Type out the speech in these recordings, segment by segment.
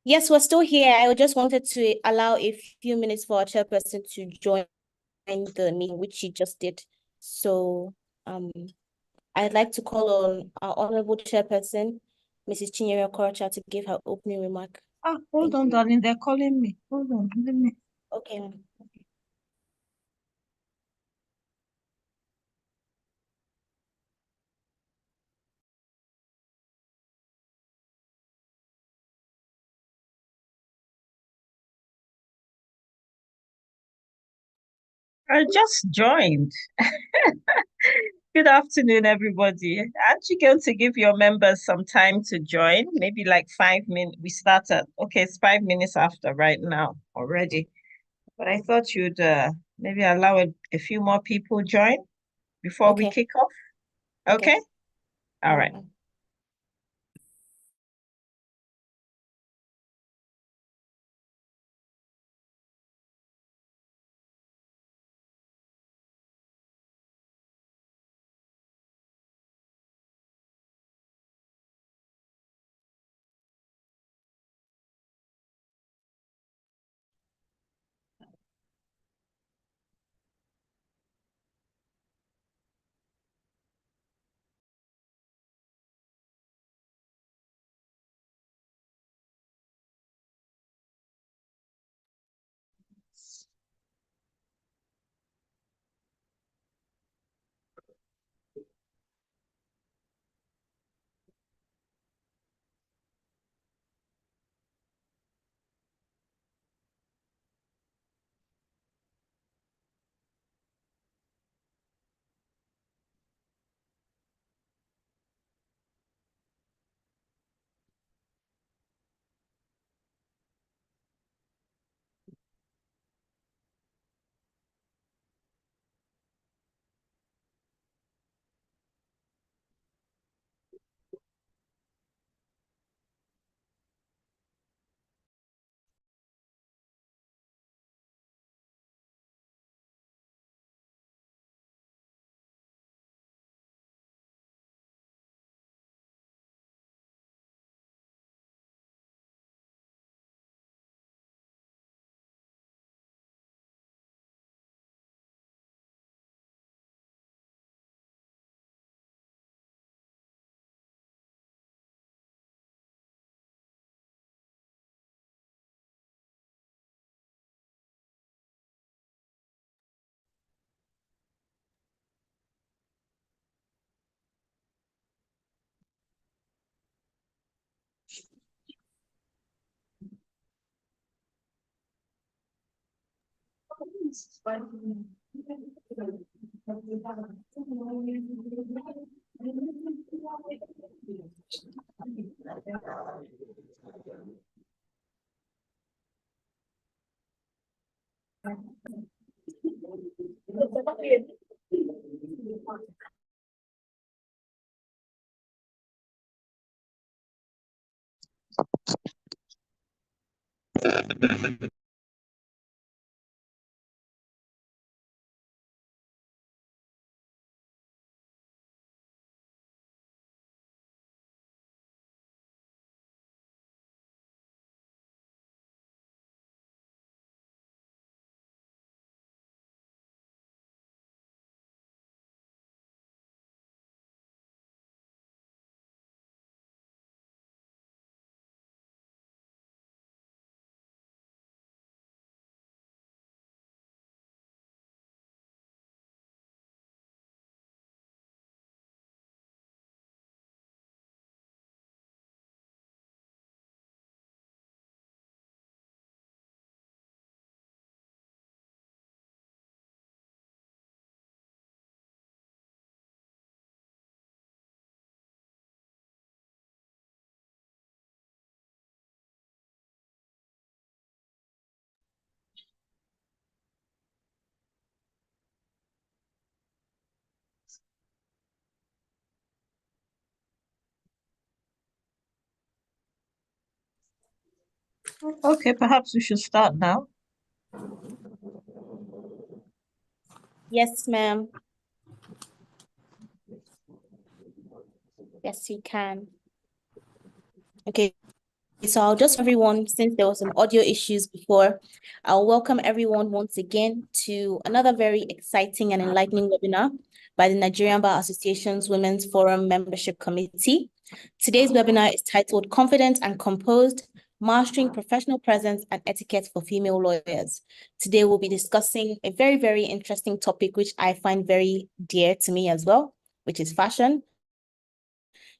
Yes, we're still here. I just wanted to allow a few minutes for our chairperson to join the meeting, which she just did. So, I'd like to call on our honorable chairperson, Mrs. Chinyere Okorocha, to give her opening remark. Hold Thank on, you. darling. They're calling me. Hold on. Let me. Okay. I just joined. Good afternoon, everybody. Aren't you going to give your members some time to join? Maybe like 5 minutes. We start at, okay, it's 5 minutes after right now already. But I thought you'd maybe allow a few more people join before we Okay. kick off. Okay. Okay? All right. Okay, perhaps we should start now. Yes, ma'am. Yes, you can. Okay. So I'll just everyone, since there was some audio issues before, I'll welcome everyone once again to another very exciting and enlightening webinar by the Nigerian Bar Association's Women's Forum Membership Committee. Today's webinar is titled Confident and Composed, Mastering Professional Presence and Etiquette for Female Lawyers. Today we'll be discussing a very, very interesting topic, which I find very dear to me as well, which is fashion.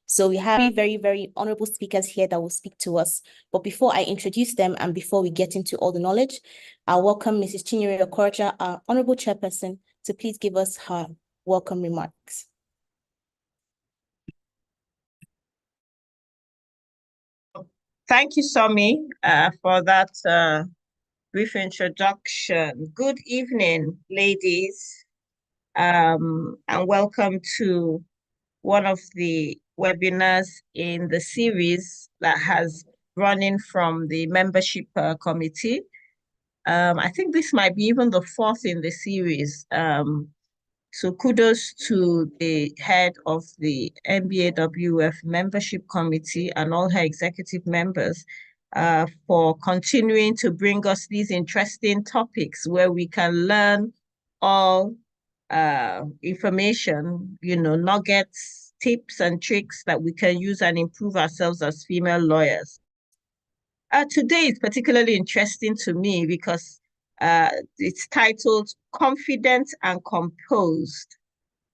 So we have very, very honorable speakers here that will speak to us. But before I introduce them and before we get into all the knowledge, I'll welcome Mrs. Chinyere Okocha, our honorable chairperson, to please give us her welcome remarks. Thank you, Somi, for that brief introduction. Good evening, ladies, and welcome to one of the webinars in the series that has running from the membership committee. I think this might be even the fourth in the series. So kudos to the head of the NBAWF membership committee and all her executive members for continuing to bring us these interesting topics where we can learn all information, nuggets, tips and tricks that we can use and improve ourselves as female lawyers. Today is particularly interesting to me because it's titled Confident and Composed,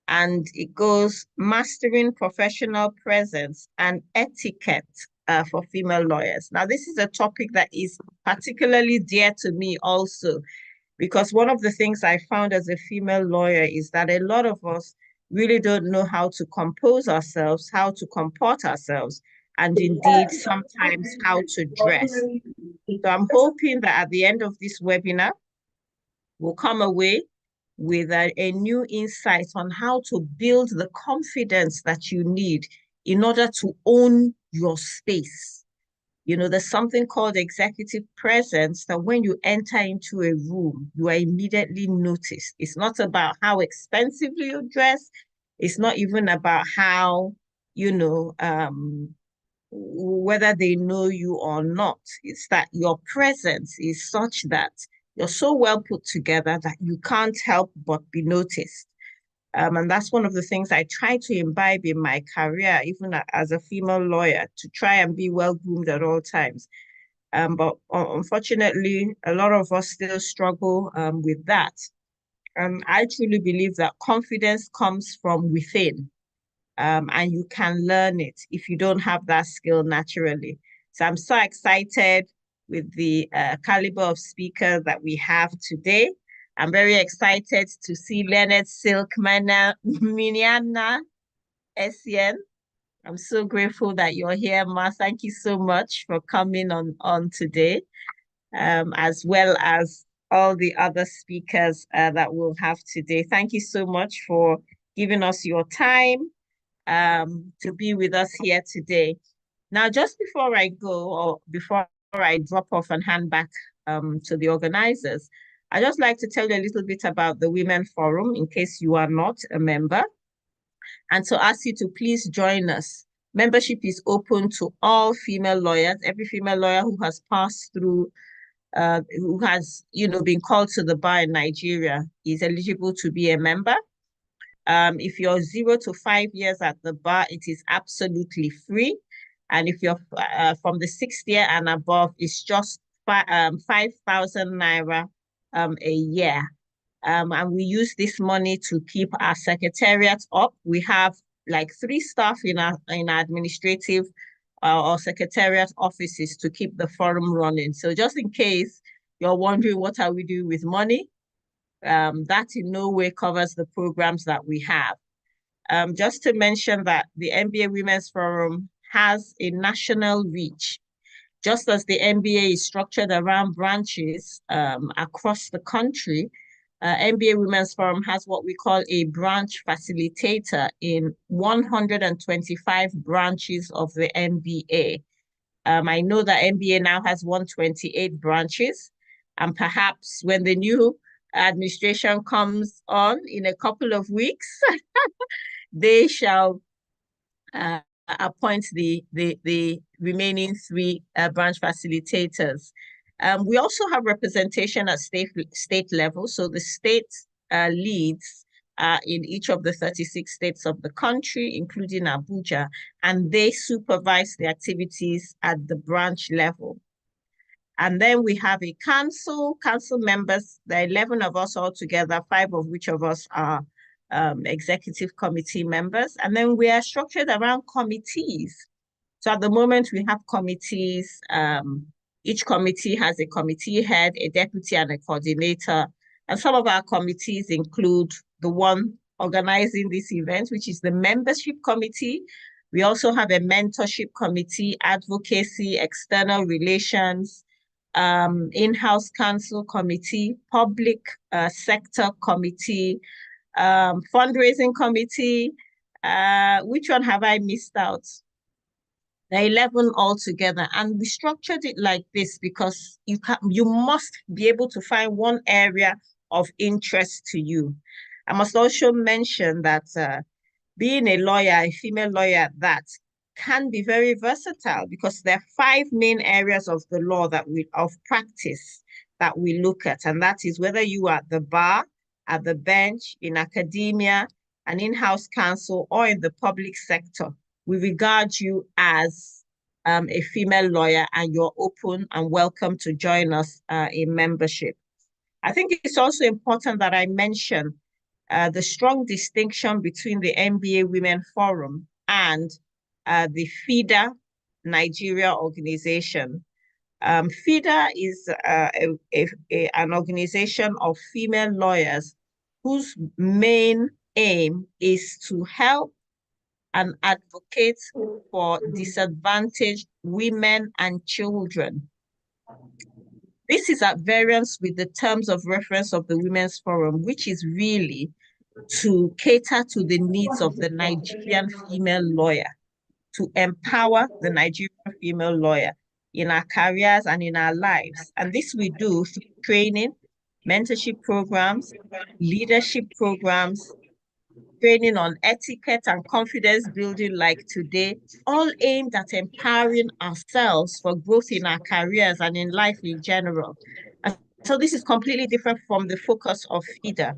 and it goes Mastering Professional Presence and Etiquette for Female Lawyers. Now, this is a topic that is particularly dear to me also, because one of the things I found as a female lawyer is that a lot of us really don't know how to compose ourselves, how to comport ourselves, and indeed sometimes how to dress. So I'm hoping that at the end of this webinar, we'll come away with a new insight on how to build the confidence that you need in order to own your space. There's something called executive presence that when you enter into a room, you are immediately noticed. It's not about how expensively you dress. It's not even about how, whether they know you or not. It's that your presence is such that you're so well put together that you can't help but be noticed. And that's one of the things I try to imbibe in my career, even as a female lawyer, to try and be well-groomed at all times. But unfortunately, a lot of us still struggle with that. I truly believe that confidence comes from within, and you can learn it if you don't have that skill naturally. So I'm so excited with the caliber of speakers that we have today. I'm very excited to see Leonard Silk Miniana Essien. I'm so grateful that you're here, Ma. Thank you so much for coming on today, as well as all the other speakers that we'll have today. Thank you so much for giving us your time to be with us here today. Now, just before I go, or before I drop off and hand back to the organizers, I'd just like to tell you a little bit about the Women Forum in case you are not a member, and to ask you to please join us. Membership is open to all female lawyers, every female lawyer who has passed through, who has, been called to the bar in Nigeria is eligible to be a member. If you're 0 to 5 years at the bar, it is absolutely free. And if you're from the 6th year and above, it's just 5,000 naira a year. And we use this money to keep our secretariat up. We have like 3 staff in our administrative or secretariat offices to keep the forum running. So just in case you're wondering what are we doing with money, that in no way covers the programs that we have. Just to mention that the NBA Women's Forum has a national reach. Just as the NBA is structured around branches across the country, NBA Women's Forum has what we call a branch facilitator in 125 branches of the NBA. I know that NBA now has 128 branches, and perhaps when the new administration comes on in a couple of weeks, they shall appoint the remaining three branch facilitators. We also have representation at state level. So the state leads in each of the 36 states of the country, including Abuja, and they supervise the activities at the branch level. And then we have a council members. There are 11 of us all together, 5 of which of us are executive committee members. And then we are structured around committees. So at the moment we have committees. Each committee has a committee head, a deputy, and a coordinator. And some of our committees include the one organizing this event, which is the membership committee. We also have a mentorship committee, advocacy, external relations, in-house council committee, public sector committee, fundraising committee. Which one have I missed out? There are 11 altogether, and we structured it like this because you must be able to find one area of interest to you. I must also mention that being a lawyer, a female lawyer at that, can be very versatile because there are 5 main areas of the law of practice that we look at, and that is whether you are at the bar, at the bench, in academia, an in-house counsel, or in the public sector. We regard you as a female lawyer, and you're open and welcome to join us in membership. I think it's also important that I mention the strong distinction between the NBA Women Forum and the FIDA Nigeria organization. FIDA is an organization of female lawyers whose main aim is to help and advocate for disadvantaged women and children. This is at variance with the terms of reference of the Women's Forum, which is really to cater to the needs of the Nigerian female lawyer, to empower the Nigerian female lawyer in our careers and in our lives. And this we do through training, mentorship programs, leadership programs, training on etiquette and confidence building like today, all aimed at empowering ourselves for growth in our careers and in life in general. And so this is completely different from the focus of FIDA.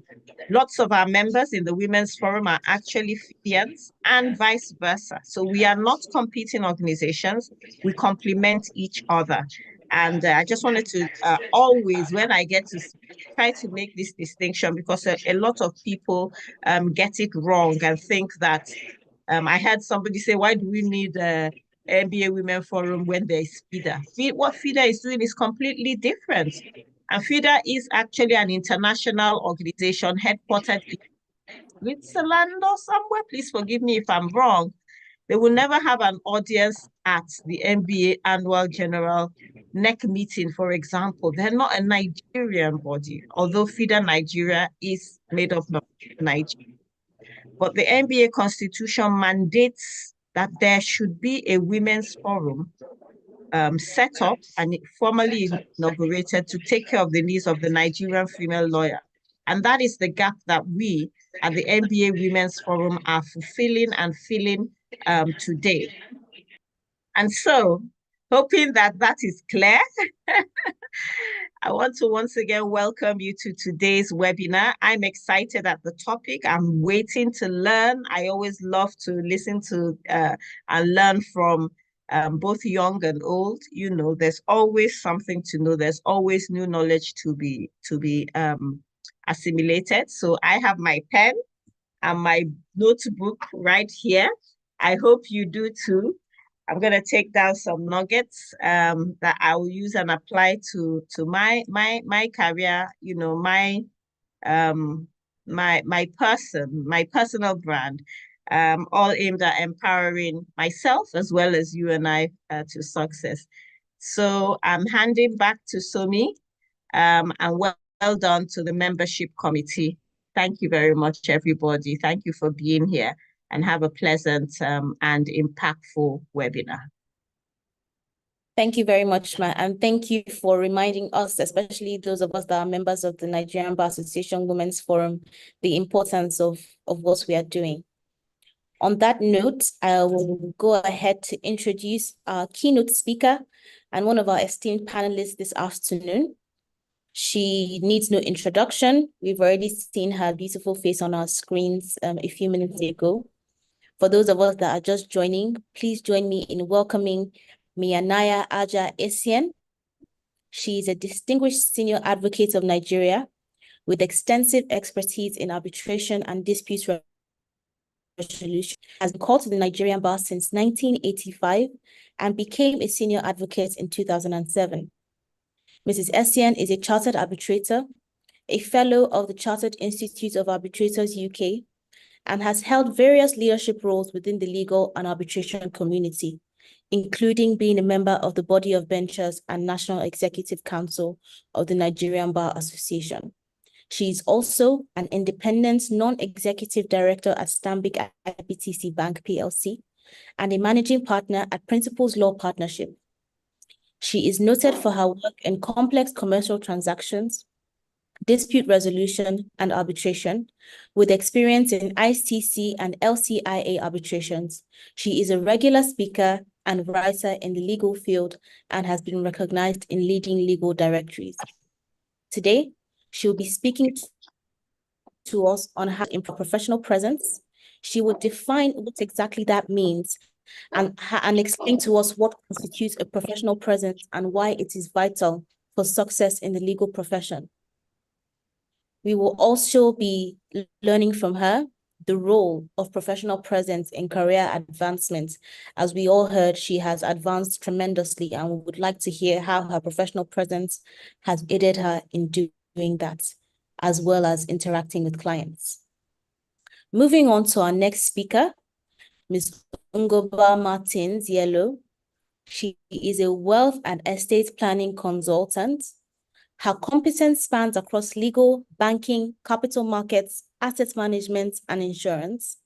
Lots of our members in the Women's Forum are actually FIDIans and vice versa. So we are not competing organizations, we complement each other. And I just wanted to always, when I get to try to make this distinction, because a lot of people get it wrong and think that, I had somebody say, why do we need a NBA Women Forum when there is FIDA? What FIDA is doing is completely different. And FIDA is actually an international organization headquartered in Switzerland or somewhere. Please forgive me if I'm wrong. They will never have an audience at the NBA annual general NEC meeting, for example. They're not a Nigerian body, although FIDA Nigeria is made up of Nigeria. But the NBA constitution mandates that there should be a women's forum set up and formally inaugurated to take care of the needs of the Nigerian female lawyer. And that is the gap that we at the NBA Women's Forum are fulfilling and filling today. And so, hoping that that is clear, I want to once again welcome you to today's webinar. I'm excited at the topic. I'm waiting to learn. I always love to listen to and learn from both young and old. You know, there's always something to know. There's always new knowledge to be assimilated. So I have my pen and my notebook right here. I hope you do too. I'm going to take down some nuggets that I will use and apply to my career, you know, my personal brand, all aimed at empowering myself as well as you and I to success. So I'm handing back to Somi, and well done to the membership committee. Thank you very much, everybody. Thank you for being here, and have a pleasant and impactful webinar. Thank you very much, Ma, and thank you for reminding us, especially those of us that are members of the Nigerian Bar Association Women's Forum, the importance of what we are doing. On that note, I will go ahead to introduce our keynote speaker and one of our esteemed panelists this afternoon. She needs no introduction. We've already seen her beautiful face on our screens a few minutes ago. For those of us that are just joining, please join me in welcoming Mianaya Aja Essien. She is a distinguished senior advocate of Nigeria with extensive expertise in arbitration and dispute resolution, has been called to the Nigerian bar since 1985 and became a senior advocate in 2007. Mrs. Essien is a chartered arbitrator, a fellow of the Chartered Institute of Arbitrators UK, and has held various leadership roles within the legal and arbitration community, including being a member of the Body of Benchers and National Executive Council of the Nigerian Bar Association. She is also an independent non-executive director at Stanbic IBTC Bank PLC and a managing partner at Principles Law Partnership. She is noted for her work in complex commercial transactions, dispute resolution, and arbitration, with experience in ICC and LCIA arbitrations. She is a regular speaker and writer in the legal field and has been recognized in leading legal directories. Today, she'll be speaking to us on how to improve professional presence. She will define what exactly that means and explain to us what constitutes a professional presence and why it is vital for success in the legal profession. We will also be learning from her the role of professional presence in career advancement. As we all heard, she has advanced tremendously, and we would like to hear how her professional presence has aided her in doing that, as well as interacting with clients. Moving on to our next speaker, Ms. Ungoba Martins Yellow. She is a wealth and estate planning consultant. Her competence spans across legal, banking, capital markets, asset management, and insurance.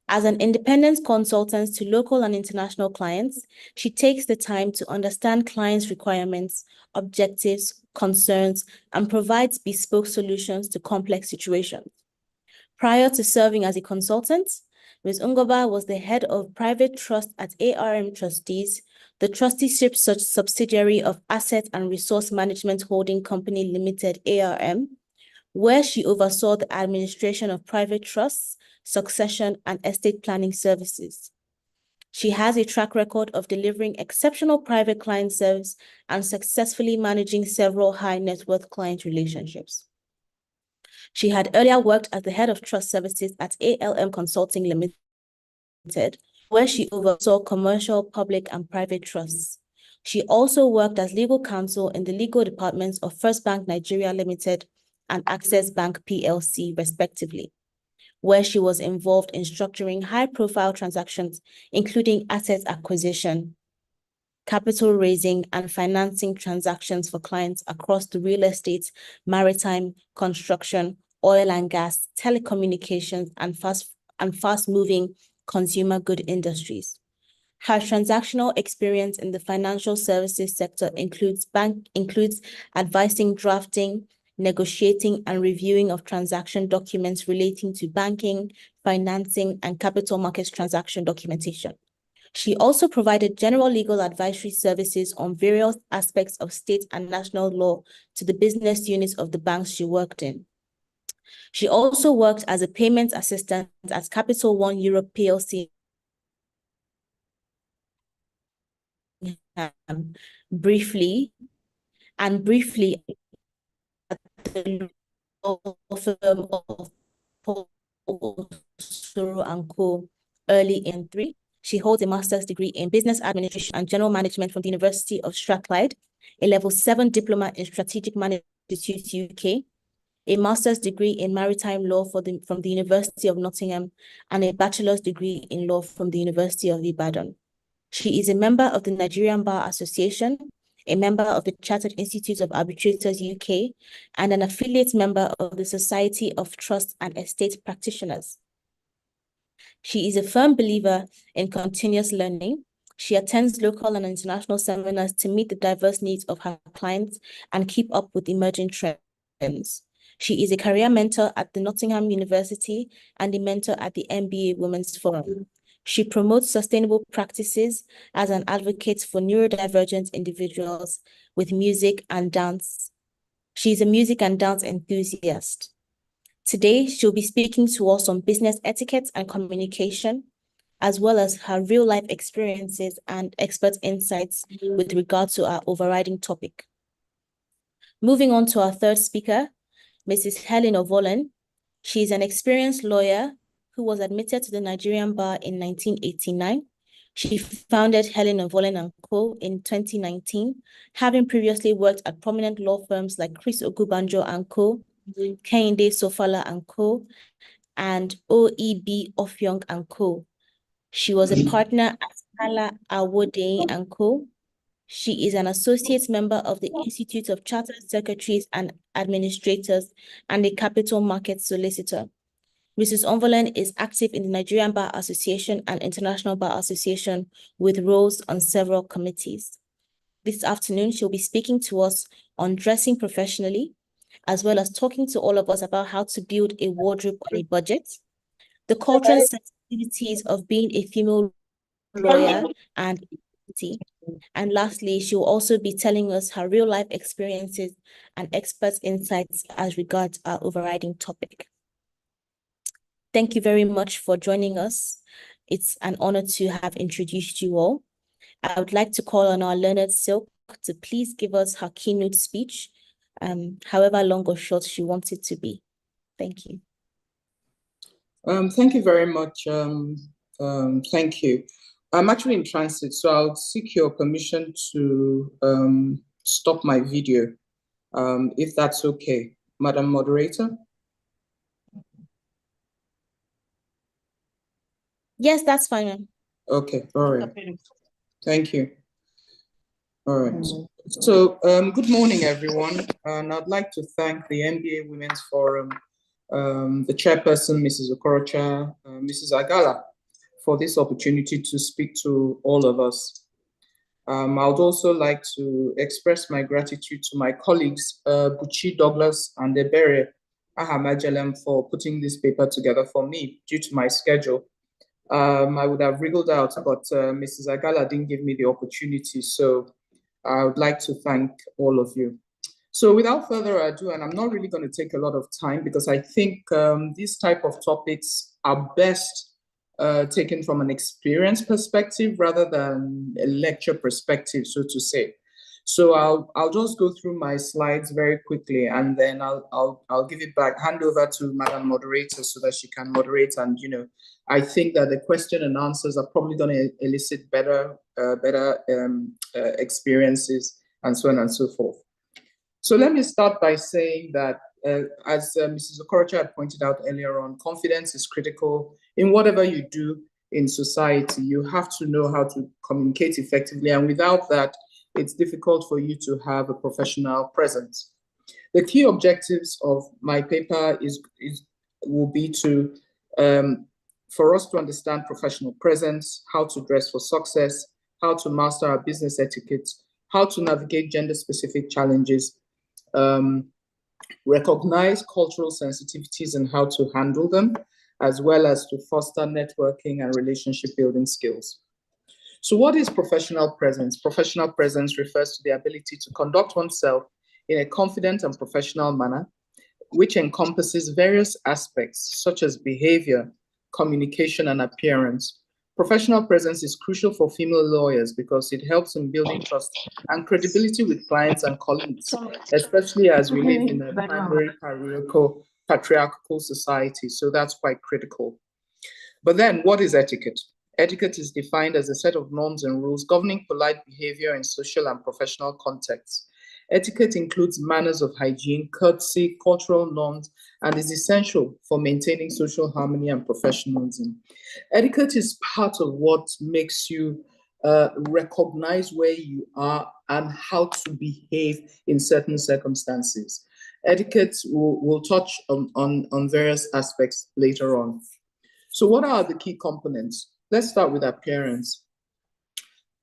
As an independent consultant to local and international clients, she takes the time to understand clients' requirements, objectives, concerns, and provides bespoke solutions to complex situations. Prior to serving as a consultant, Ms. Ungoba was the head of private trust at ARM Trustees, the trusteeship subsidiary of Asset and Resource Management Holding Company Limited, ARM, where she oversaw the administration of private trusts, succession, and estate planning services. She has a track record of delivering exceptional private client service and successfully managing several high net worth client relationships. She had earlier worked as the head of trust services at ALM Consulting Limited, where she oversaw commercial, public, and private trusts. She also worked as legal counsel in the legal departments of First Bank Nigeria Limited and Access Bank PLC, respectively, where she was involved in structuring high-profile transactions, including asset acquisition, capital raising, and financing transactions for clients across the real estate, maritime, construction, oil and gas, telecommunications, and fast-moving consumer good industries. Her transactional experience in the financial services sector includes advising, drafting, negotiating, and reviewing of transaction documents relating to banking, financing, and capital markets transaction documentation. She also provided general legal advisory services on various aspects of state and national law to the business units of the banks she worked in. She also worked as a payments assistant at Capital One Europe PLC briefly at the law firm of Paul Soro and Co. early in 3. She holds a master's degree in business administration and general management from the University of Strathclyde, a level 7 diploma in strategic management UK, a master's degree in maritime law from the University of Nottingham, and a bachelor's degree in law from the University of Ibadan. She is a member of the Nigerian Bar Association, a member of the Chartered Institute of Arbitrators UK, and an affiliate member of the Society of Trust and Estate Practitioners. She is a firm believer in continuous learning. She attends local and international seminars to meet the diverse needs of her clients and keep up with emerging trends. She is a career mentor at the Nottingham University and a mentor at the MBA Women's Forum. She promotes sustainable practices as an advocate for neurodivergent individuals with music and dance. She's a music and dance enthusiast. Today, she'll be speaking to us on business etiquette and communication, as well as her real-life experiences and expert insights with regard to our overriding topic. Moving on to our third speaker, Mrs. Helen Ovolen. She is an experienced lawyer who was admitted to the Nigerian bar in 1989. She founded Helen Ovolen and Co. in 2019, having previously worked at prominent law firms like Chris Ogubanjo and Co., Kehinde Sofala and Co., and OEB Ofyong and Co. She was a partner at Kala Awode and Co. She is an associate member of the Institute of Chartered Secretaries and Administrators and a capital market solicitor. Mrs. Onvolen is active in the Nigerian Bar Association and International Bar Association with roles on several committees. This afternoon, she'll be speaking to us on dressing professionally, as well as talking to all of us about how to build a wardrobe on a budget, the cultural sensitivities of being a female lawyer and equity. And lastly, she'll also be telling us her real life experiences and expert insights as regards our overriding topic. Thank you very much for joining us. It's an honor to have introduced you all. I would like to call on our learned Silk to please give us her keynote speech, however long or short she wants it to be. Thank you. Thank you very much. Thank you. I'm actually in transit, so I'll seek your permission to stop my video, if that's okay, Madam Moderator. Yes, that's fine, ma'am. Okay, all right. Thank you. All right. So, good morning, everyone. And I'd like to thank the NBA Women's Forum, the chairperson, Mrs. Okorocha, Mrs. Agala, for this opportunity to speak to all of us. I would also like to express my gratitude to my colleagues, Buchi Douglas and Ebere Ahamajelem, for putting this paper together for me due to my schedule. I would have wriggled out, but Mrs. Agala didn't give me the opportunity. So I would like to thank all of you. So without further ado, and I'm not really going to take a lot of time because I think these type of topics are best taken from an experience perspective rather than a lecture perspective, so to say. So I'll just go through my slides very quickly, and then I'll give it back, hand over to Madam Moderator so that she can moderate. And I think that the question and answers are probably going to elicit better experiences and so on and so forth. So let me start by saying that, as Mrs. Okorocha had pointed out earlier on, confidence is critical in whatever you do in society. You have to know how to communicate effectively, and without that, it's difficult for you to have a professional presence. The key objectives of my paper will be to for us to understand professional presence, how to dress for success, how to master our business etiquette, how to navigate gender-specific challenges, recognize cultural sensitivities and how to handle them, as well as to foster networking and relationship building skills. So what is professional presence? Professional presence refers to the ability to conduct oneself in a confident and professional manner, which encompasses various aspects such as behavior, communication, and appearance. Professional presence is crucial for female lawyers because it helps in building trust and credibility with clients and colleagues, especially as we live in a primary patriarchal society. So that's quite critical. But then what is etiquette? Etiquette is defined as a set of norms and rules governing polite behavior in social and professional contexts. Etiquette includes manners of hygiene, courtesy, cultural norms, and is essential for maintaining social harmony and professionalism. Etiquette is part of what makes you recognize where you are and how to behave in certain circumstances. Etiquette will touch on various aspects later on. So what are the key components? Let's start with appearance.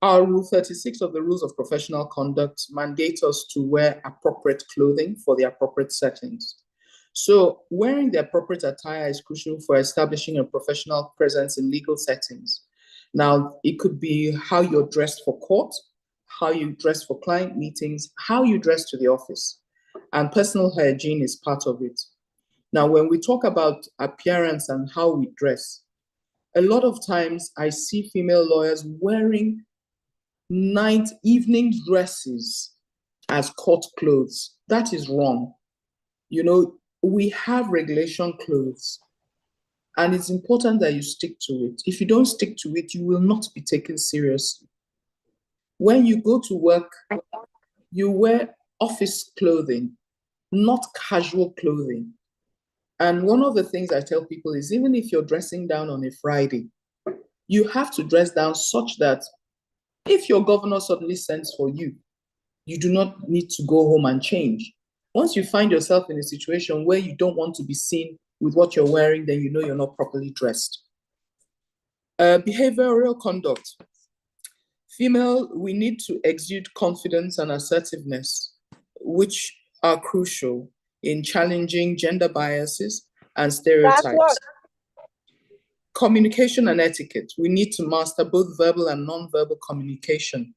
Our Rule 36 of the Rules of Professional Conduct mandates us to wear appropriate clothing for the appropriate settings. So wearing the appropriate attire is crucial for establishing a professional presence in legal settings. Now, it could be how you're dressed for court, how you dress for client meetings, how you dress to the office, and personal hygiene is part of it. Now, when we talk about appearance and how we dress, a lot of times I see female lawyers wearing night evening dresses as court clothes. That is wrong. You know, we have regulation clothes, and it's important that you stick to it. If you don't stick to it, you will not be taken seriously. When you go to work, you wear office clothing, not casual clothing. And one of the things I tell people is even if you're dressing down on a Friday, you have to dress down such that if your governor suddenly sends for you, you do not need to go home and change. Once you find yourself in a situation where you don't want to be seen with what you're wearing, then you know you're not properly dressed. Behavioral conduct. Female, we need to exude confidence and assertiveness, which are crucial in challenging gender biases and stereotypes. Communication and etiquette. We need to master both verbal and non-verbal communication.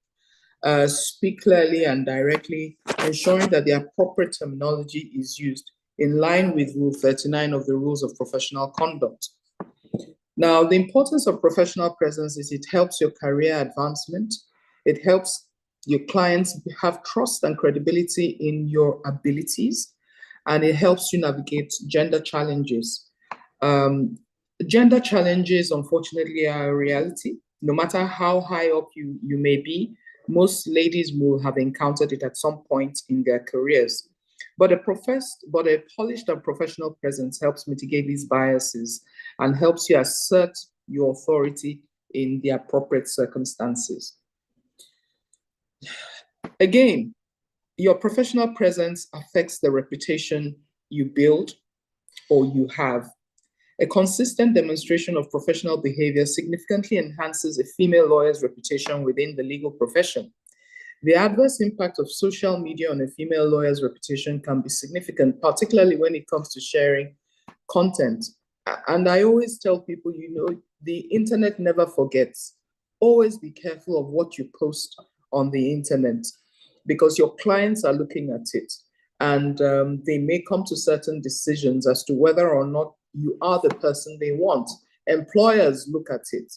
Speak clearly and directly, ensuring that the appropriate terminology is used in line with Rule 39 of the Rules of Professional Conduct. Now, the importance of professional presence is it helps your career advancement. It helps your clients have trust and credibility in your abilities, and it helps you navigate gender challenges. Gender challenges, unfortunately, are a reality. No matter how high up you may be, most ladies will have encountered it at some point in their careers. But a polished and professional presence helps mitigate these biases and helps you assert your authority in the appropriate circumstances. Again, your professional presence affects the reputation you build or you have. A consistent demonstration of professional behavior significantly enhances a female lawyer's reputation within the legal profession. The adverse impact of social media on a female lawyer's reputation can be significant, particularly when it comes to sharing content. And I always tell people, you know, the internet never forgets. Always be careful of what you post on the internet because your clients are looking at it and they may come to certain decisions as to whether or not you are the person they want. Employers look at it.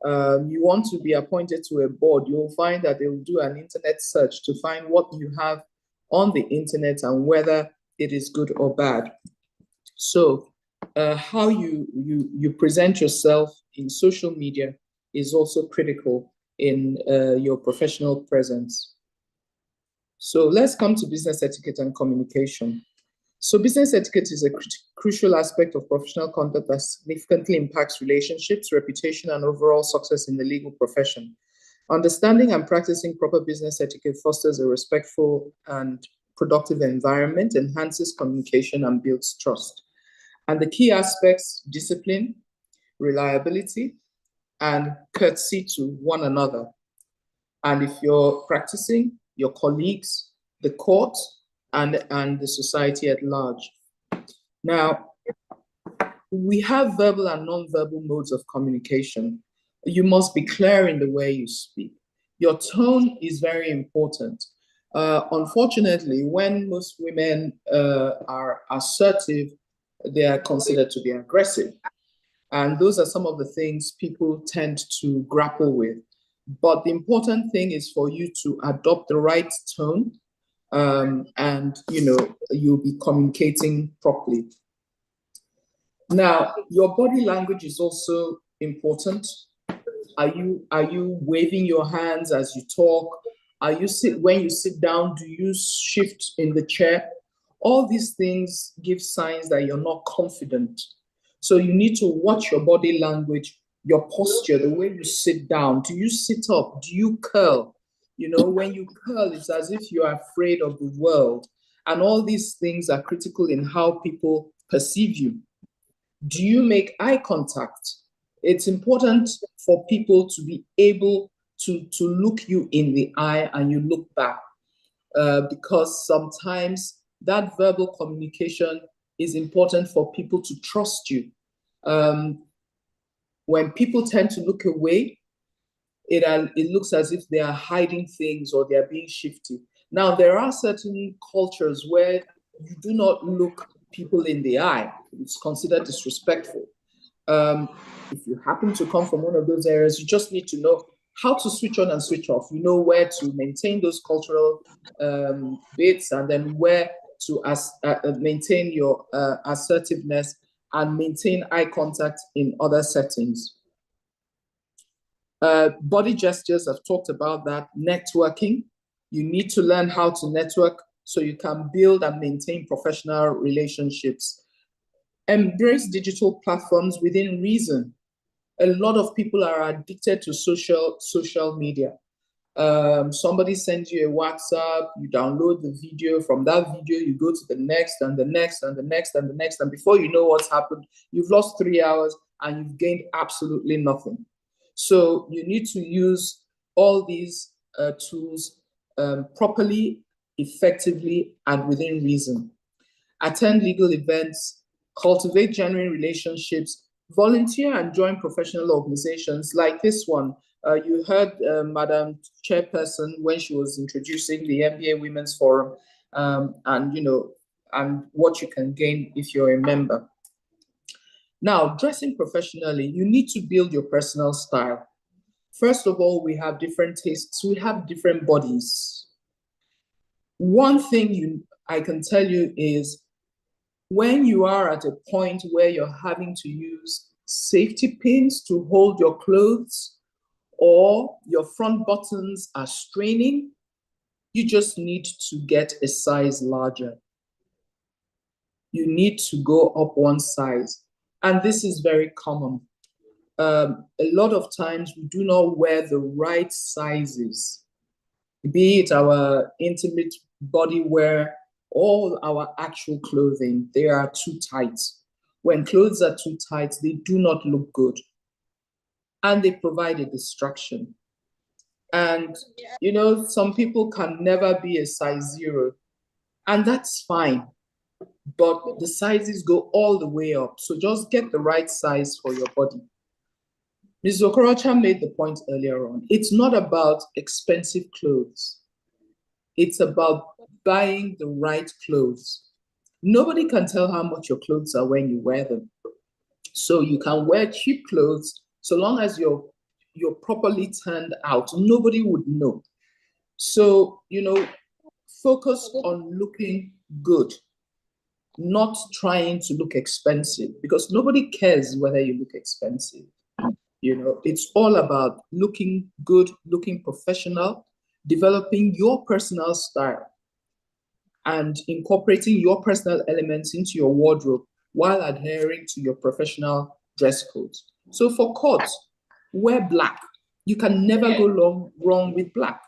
You want to be appointed to a board, you'll find that they will do an internet search to find what you have on the internet and whether it is good or bad. So how you present yourself in social media is also critical in your professional presence. So let's come to business etiquette and communication. So business etiquette is a crucial aspect of professional conduct that significantly impacts relationships, reputation, and overall success in the legal profession. Understanding and practicing proper business etiquette fosters a respectful and productive environment, enhances communication, and builds trust. And the key aspects: discipline, reliability, and courtesy to one another. And if you're practicing, your colleagues, the court, and the society at large. Now, we have verbal and non-verbal modes of communication. You must be clear in the way you speak. Your tone is very important. Unfortunately, when most women are assertive, they are considered to be aggressive. And those are some of the things people tend to grapple with. But the important thing is for you to adopt the right tone, and you'll be communicating properly. Now, your body language is also important. Are you waving your hands as you talk? When you sit down, do you shift in the chair? All these things give signs that you're not confident. So you need to watch your body language, your posture, the way you sit down. Do you sit up? Do you curl? You know, when you curl, it's as if you're afraid of the world. And all these things are critical in how people perceive you. Do you make eye contact? It's important for people to be able to look you in the eye and you look back, because sometimes that verbal communication is important for people to trust you. When people tend to look away, it looks as if they are hiding things or they are being shifty. Now, there are certain cultures where you do not look people in the eye. It's considered disrespectful. If you happen to come from one of those areas, you just need to know how to switch on and switch off. You know where to maintain those cultural bits, and then where to maintain your assertiveness and maintain eye contact in other settings. Body gestures, I've talked about that. Networking, you need to learn how to network so you can build and maintain professional relationships. Embrace digital platforms within reason. A lot of people are addicted to social media. Somebody sends you a WhatsApp, you download the video. From that video, you go to the next and the next and the next and the next. And before you know what's happened, you've lost 3 hours and you've gained absolutely nothing. So you need to use all these tools properly, effectively, and within reason. Attend legal events, cultivate genuine relationships, volunteer and join professional organizations like this one. You heard Madam Chairperson when she was introducing the MBA Women's Forum, and what you can gain if you're a member. Now, dressing professionally, you need to build your personal style. First of all, we have different tastes. We have different bodies. One thing I can tell you is when you are at a point where you're having to use safety pins to hold your clothes or your front buttons are straining, you just need to get a size larger. You need to go up one size. And this is very common. A lot of times we do not wear the right sizes, be it our intimate body wear or our actual clothing. They are too tight. When clothes are too tight, they do not look good. And they provide a distraction. And, some people can never be a size 0. And that's fine. But the sizes go all the way up. So just get the right size for your body. Ms. Okorocha made the point earlier on. It's not about expensive clothes. It's about buying the right clothes. Nobody can tell how much your clothes are when you wear them. So you can wear cheap clothes, so long as you're properly turned out, nobody would know. So, focus on looking good, not trying to look expensive, because nobody cares whether you look expensive. It's all about looking good, looking professional, developing your personal style, and incorporating your personal elements into your wardrobe while adhering to your professional dress codes. So for courts, wear black. You can never go wrong with black.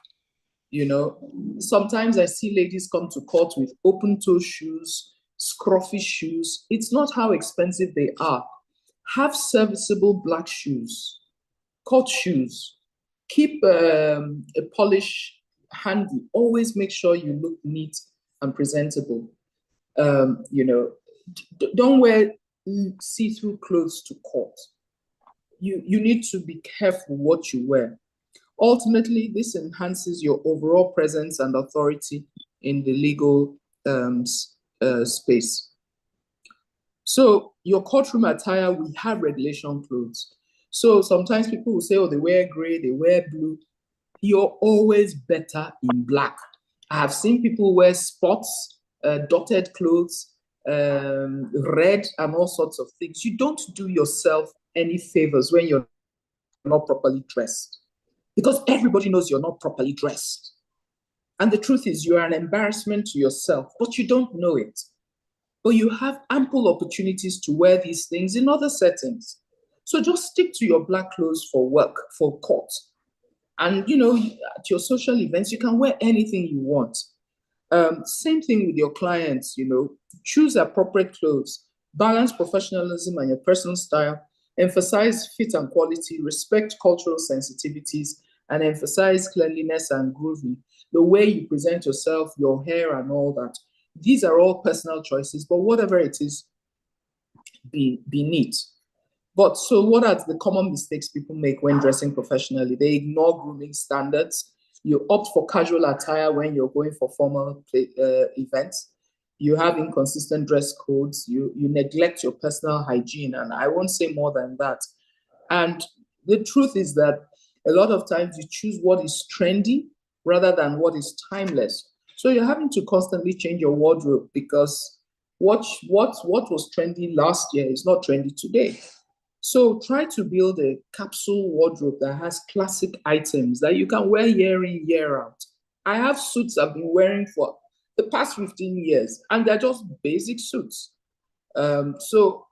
Sometimes I see ladies come to court with open-toe shoes, scruffy shoes. It's not how expensive they are. Have serviceable black shoes, court shoes. Keep a polish handy. Always make sure you look neat and presentable. Don't wear see-through clothes to court. You need to be careful what you wear. Ultimately, this enhances your overall presence and authority in the legal space. So your courtroom attire, we have regulation clothes. So sometimes people will say, oh, they wear gray, they wear blue. You're always better in black. I have seen people wear spots, dotted clothes, red, and all sorts of things. You don't do yourself any favors when you're not properly dressed, because everybody knows you're not properly dressed. And the truth is, you are an embarrassment to yourself, but you don't know it. But you have ample opportunities to wear these things in other settings. So just stick to your black clothes for work, for court. And, at your social events, you can wear anything you want. Same thing with your clients, choose appropriate clothes, balance professionalism and your personal style, emphasize fit and quality, respect cultural sensitivities, and emphasize cleanliness and grooming. The way you present yourself, your hair and all that. these are all personal choices, but whatever it is, be neat. But so what are the common mistakes people make when dressing professionally? They ignore grooming standards. You opt for casual attire when you're going for formal events. You have inconsistent dress codes. You neglect your personal hygiene. And I won't say more than that. And the truth is that a lot of times you choose what is trendy rather than what is timeless. So you're having to constantly change your wardrobe because what was trendy last year is not trendy today. So try to build a capsule wardrobe that has classic items that you can wear year in, year out. I have suits I've been wearing for the past 15 years, and they're just basic suits. So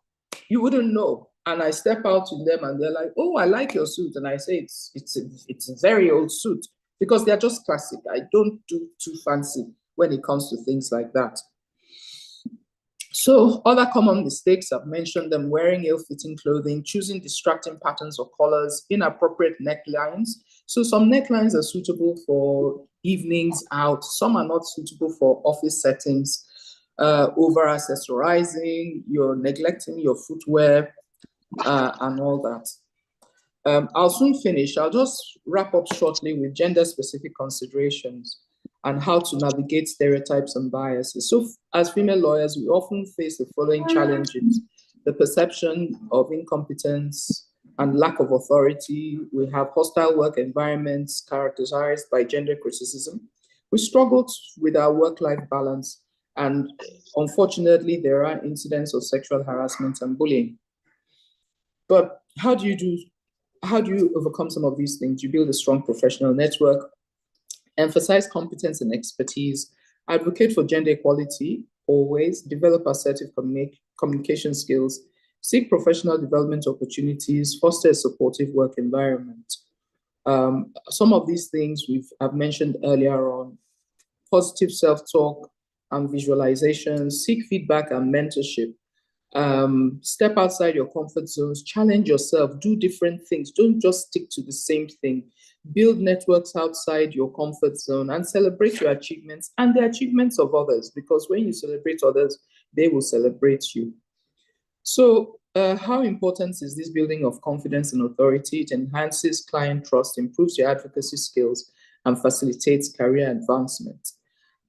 you wouldn't know. And I step out in them and they're like, oh, I like your suit. And I say, it's a very old suit because they're just classic. I don't do too fancy when it comes to things like that. So other common mistakes, I've mentioned them: wearing ill-fitting clothing, choosing distracting patterns or colors, inappropriate necklines. So some necklines are suitable for evenings out. Some are not suitable for office settings. Over accessorizing, you're neglecting your footwear, and all that. I'll soon finish. I'll just wrap up shortly with gender-specific considerations and how to navigate stereotypes and biases. So as female lawyers, we often face the following challenges: the perception of incompetence and lack of authority. We have hostile work environments characterized by gender criticism. We struggle with our work-life balance, and unfortunately, there are incidents of sexual harassment and bullying. But how do you overcome some of these things? You build a strong professional network, emphasize competence and expertise, advocate for gender equality, always develop assertive communication skills, seek professional development opportunities, foster a supportive work environment. Some of these things I've mentioned earlier on: positive self-talk and visualization, seek feedback and mentorship. Step outside your comfort zones, challenge yourself, do different things. Don't just stick to the same thing. Build networks outside your comfort zone and celebrate your achievements and the achievements of others, because when you celebrate others, they will celebrate you. So how important is this building of confidence and authority? It enhances client trust, improves your advocacy skills, and facilitates career advancement.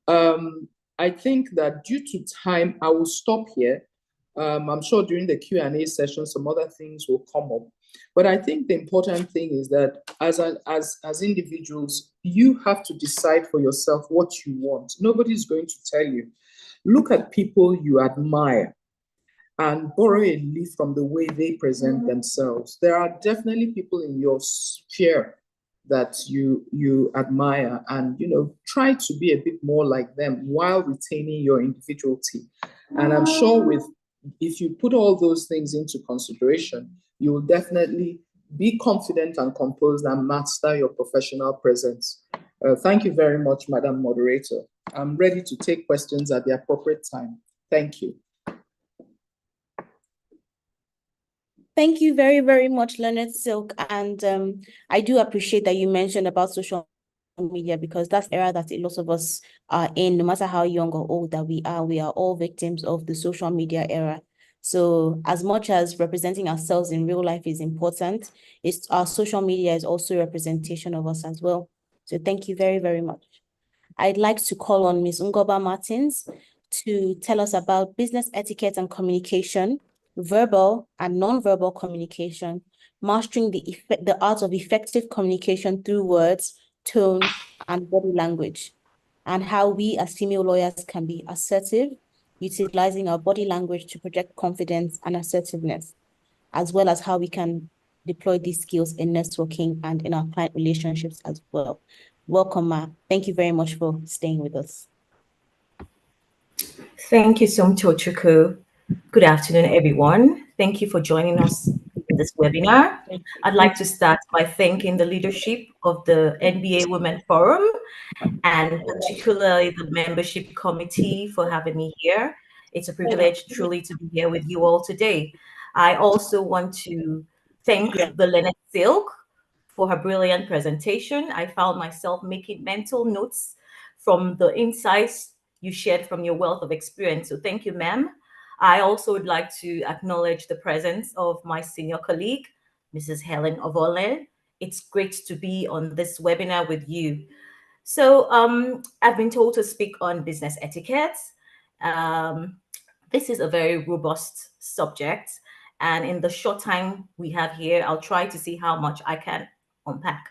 I think that due to time, I will stop here. I'm sure during the Q&A session, some other things will come up. But I think the important thing is that as individuals, you have to decide for yourself what you want. Nobody's going to tell you. Look at people you admire and borrow a leaf from the way they present themselves. There are definitely people in your sphere that you admire, and try to be a bit more like them while retaining your individuality. And I'm sure if you put all those things into consideration, you will definitely be confident and composed and master your professional presence. Thank you very much, Madam Moderator. I'm ready to take questions at the appropriate time. Thank you. Thank you very, very much, Leonard Silk. And I do appreciate that you mentioned about social media, because that's the era that a lot of us are in. No matter how young or old that we are all victims of the social media era. So as much as representing ourselves in real life is important, our social media is also a representation of us as well. So thank you very, very much. I'd like to call on Ms. Ngoba Martins to tell us about business etiquette and communication, verbal and non-verbal communication, mastering the art of effective communication through words, tone, and body language, and how we as female lawyers can be assertive, utilizing our body language to project confidence and assertiveness, as well as how we can deploy these skills in networking and in our client relationships as well. Welcome, Ma. Thank you very much for staying with us. Thank you so much, Tochukwu. Good afternoon, everyone. Thank you for joining us in this webinar. I'd like to start by thanking the leadership of the NBA Women Forum, and particularly the membership committee, for having me here. It's a privilege truly to be here with you all today. I also want to thank the Leonard Silk for her brilliant presentation. I found myself making mental notes from the insights you shared from your wealth of experience. So thank you, ma'am. I also would like to acknowledge the presence of my senior colleague, Mrs. Helen Ovole. It's great to be on this webinar with you. So I've been told to speak on business etiquette. This is a very robust subject. And in the short time we have here, I'll try to see how much I can unpack.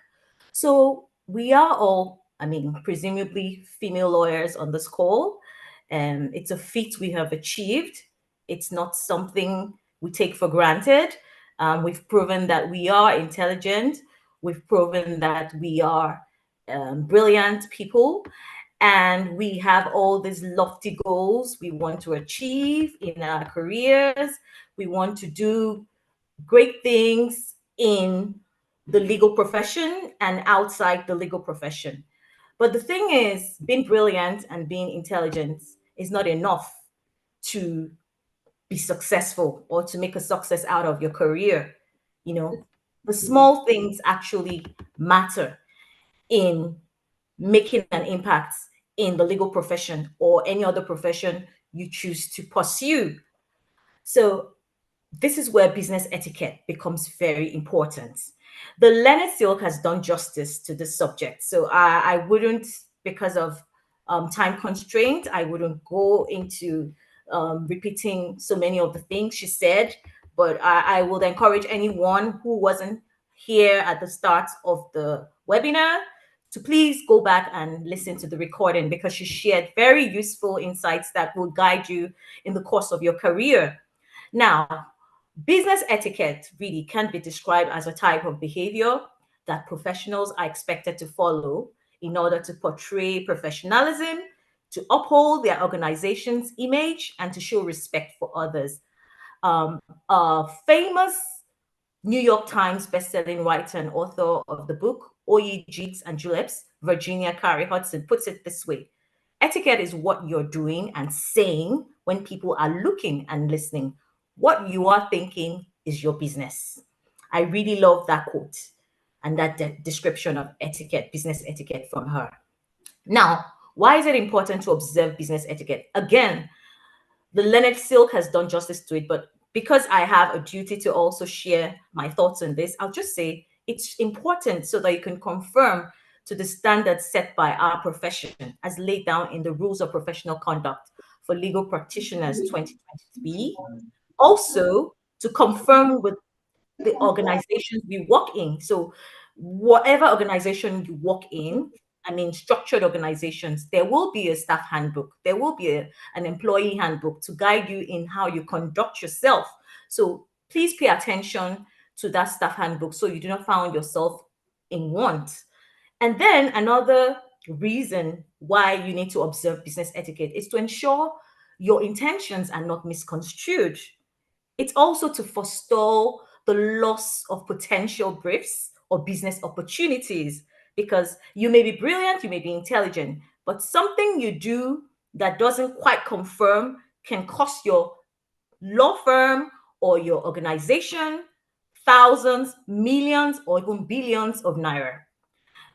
So we are all, I mean, presumably female lawyers on this call. And it's a feat we have achieved. It's not something we take for granted. We've proven that we are intelligent. We've proven that we are brilliant people, and we have all these lofty goals we want to achieve in our careers. We want to do great things in the legal profession and outside the legal profession. But the thing is, being brilliant and being intelligent is not enough to be successful or to make a success out of your career. You know, the small things actually matter in making an impact in the legal profession or any other profession you choose to pursue. So this is where business etiquette becomes very important. The Leonard Silk has done justice to this subject. So I wouldn't, because of time constraint, I wouldn't go into repeating so many of the things she said, but I would encourage anyone who wasn't here at the start of the webinar to please go back and listen to the recording, because she shared very useful insights that will guide you in the course of your career. Now, business etiquette really can be described as a type of behavior that professionals are expected to follow in order to portray professionalism, to uphold their organization's image, and to show respect for others. A famous New York Times bestselling writer and author of the book Oye Jeets and Juleps, Virginia Carey Hudson, puts it this way: etiquette is what you're doing and saying when people are looking and listening. What you are thinking is your business. I really love that quote and that description of etiquette, business etiquette from her. Now, why is it important to observe business etiquette? Again, the Leonard Silk has done justice to it, but because I have a duty to also share my thoughts on this, I'll just say it's important so that you can confirm to the standards set by our profession as laid down in the Rules of Professional Conduct for Legal Practitioners 2023. Also, to confirm with the organizations we work in. So whatever organization you work in, I mean, structured organizations, there will be a staff handbook. There will be an employee handbook to guide you in how you conduct yourself. So please pay attention to that staff handbook so you do not find yourself in want. And then another reason why you need to observe business etiquette is to ensure your intentions are not misconstrued. It's also to forestall the loss of potential briefs or business opportunities, because you may be brilliant, you may be intelligent, but something you do that doesn't quite confirm can cost your law firm or your organization thousands, millions, or even billions of naira.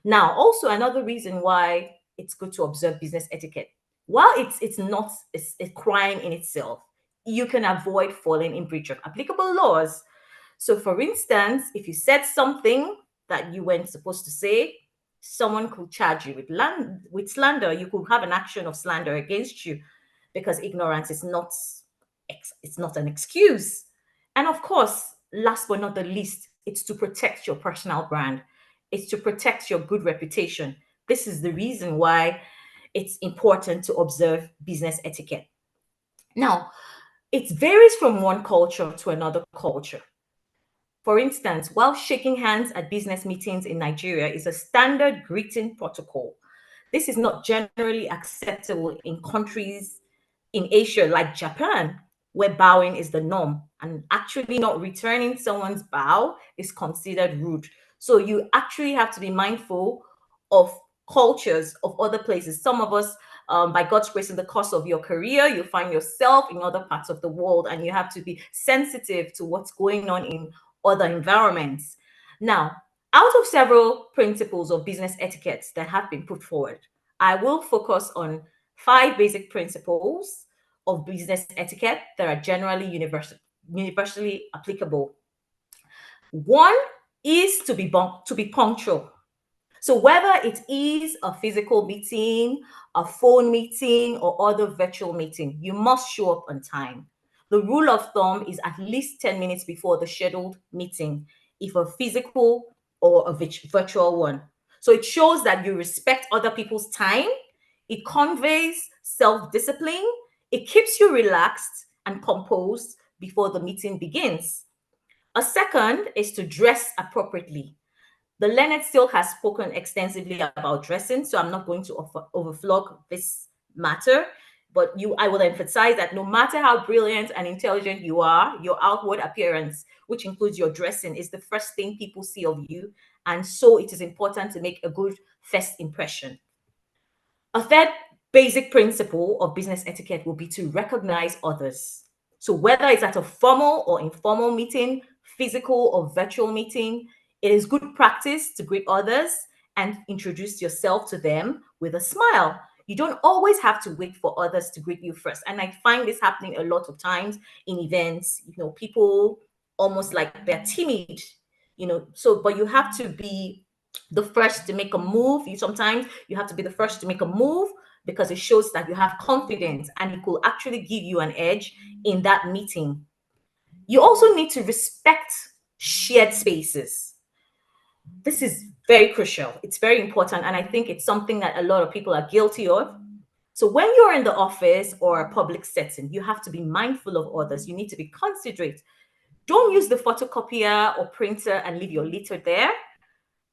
Now, also another reason why it's good to observe business etiquette. While it's not a crime in itself, you can avoid falling in breach of applicable laws. So, for instance, if you said something that you weren't supposed to say, someone could charge you with slander. You could have an action of slander against you, because ignorance is not it's not an excuse. And of course, last but not the least, it's to protect your personal brand. It's to protect your good reputation. This is the reason why it's important to observe business etiquette. Now, it varies from one culture to another culture. For instance, while shaking hands at business meetings in Nigeria is a standard greeting protocol, this is not generally acceptable in countries in Asia like Japan, where bowing is the norm, and actually not returning someone's bow is considered rude. So you actually have to be mindful of cultures of other places. Some of us, by God's grace, in the course of your career, you find yourself in other parts of the world, and you have to be sensitive to what's going on in other environments. Now, out of several principles of business etiquette that have been put forward, I will focus on 5 basic principles of business etiquette that are generally universally applicable. One is to be punctual. So whether it is a physical meeting, a phone meeting, or other virtual meeting, you must show up on time. The rule of thumb is at least 10 minutes before the scheduled meeting, if a physical or a virtual one. So it shows that you respect other people's time. It conveys self-discipline. It keeps you relaxed and composed before the meeting begins. A second is to dress appropriately. The Leonard Silk has spoken extensively about dressing, so I'm not going to overflog this matter. But I will emphasize that no matter how brilliant and intelligent you are, your outward appearance, which includes your dressing, is the first thing people see of you. And so it is important to make a good first impression. A third basic principle of business etiquette will be to recognize others. So whether it's at a formal or informal meeting, physical or virtual meeting, it is good practice to greet others and introduce yourself to them with a smile. You don't always have to wait for others to greet you first. And I find this happening a lot of times in events. People almost like they're timid, so but you have to be the first to make a move. Sometimes you have to be the first to make a move because it shows that you have confidence and it will actually give you an edge in that meeting. You also need to respect shared spaces. This is very crucial. It's very important. And I think it's something that a lot of people are guilty of. So when you're in the office or a public setting, you have to be mindful of others. You need to be considerate. Don't use the photocopier or printer and leave your litter there.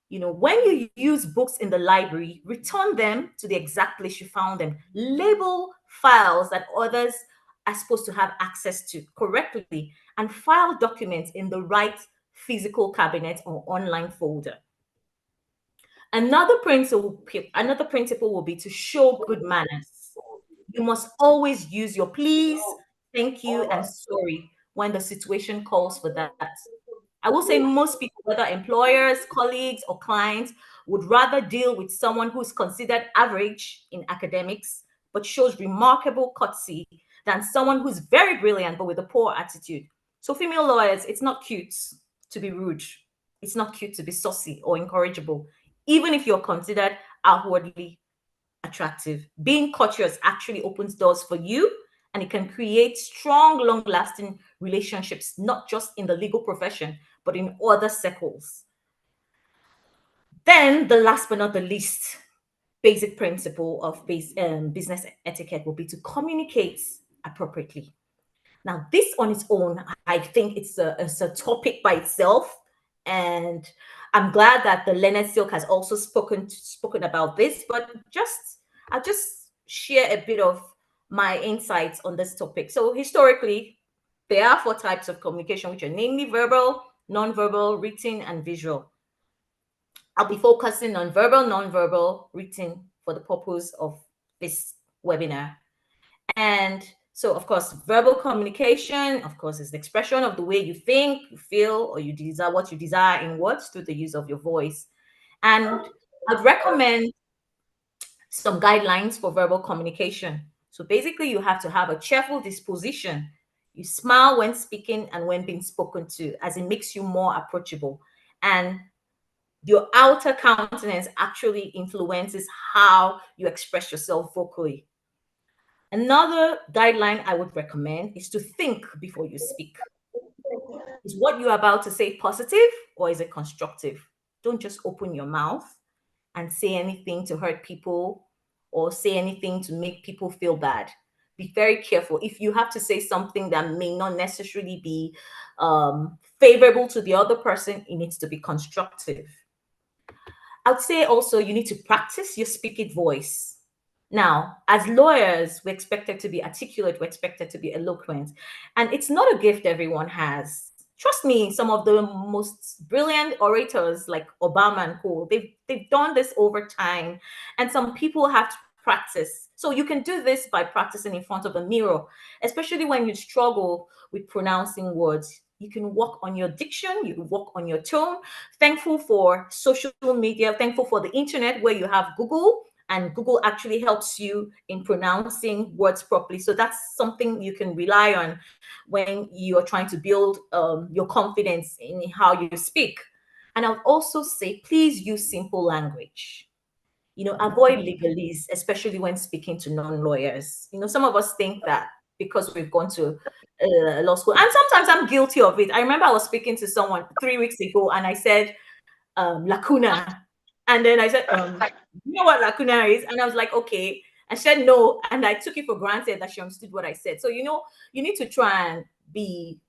When you use books in the library, return them to the exact place you found them. Label files that others are supposed to have access to correctly, and file documents in the right physical cabinet or online folder. Another principle will be to show good manners. You must always use your please, thank you, and sorry when the situation calls for that. I will say most people, whether employers, colleagues, or clients, would rather deal with someone who's considered average in academics but shows remarkable courtesy than someone who's very brilliant but with a poor attitude. So female lawyers, it's not cute to be rude. It's not cute to be saucy or incorrigible, even if you're considered outwardly attractive. Being courteous actually opens doors for you, and it can create strong, long-lasting relationships, not just in the legal profession, but in other circles. Then the last but not the least basic principle of business etiquette will be to communicate appropriately. Now, this on its own, I think it's a topic by itself. And I'm glad that the Leonard Silk has also spoken about this, but I'll just share a bit of my insights on this topic. So historically, there are 4 types of communication, which are namely verbal, non-verbal, written, and visual. I'll be focusing on verbal, non-verbal, written for the purpose of this webinar. And so, of course, verbal communication, of course, is the expression of the way you think, you feel, or you desire what you desire in words through the use of your voice. And I'd recommend some guidelines for verbal communication. So basically, you have to have a cheerful disposition. You smile when speaking and when being spoken to, as it makes you more approachable. And your outer countenance actually influences how you express yourself vocally. Another guideline I would recommend is to think before you speak. Is what you're about to say positive or is it constructive? Don't just open your mouth and say anything to hurt people or say anything to make people feel bad. Be very careful. If you have to say something that may not necessarily be favorable to the other person, it needs to be constructive. I'd say also you need to practice your speaking voice. Now, as lawyers, we're expected to be articulate, we're expected to be eloquent, and it's not a gift everyone has. Trust me, some of the most brilliant orators like Obama and co, they've done this over time, and some people have to practice. So you can do this by practicing in front of a mirror, especially when you struggle with pronouncing words. You can work on your diction, you can work on your tone. Thankful for social media, thankful for the internet where you have Google and Google actually helps you in pronouncing words properly. So that's something you can rely on when you are trying to build your confidence in how you speak. And I would also say, please use simple language. Avoid legalese, especially when speaking to non-lawyers. Some of us think that because we've gone to law school, and sometimes I'm guilty of it. I remember I was speaking to someone 3 weeks ago, and I said lacuna, and then I said, you know what lacuna is? And I was like, okay. I said no, and I took it for granted that she understood what I said. So you need to try and be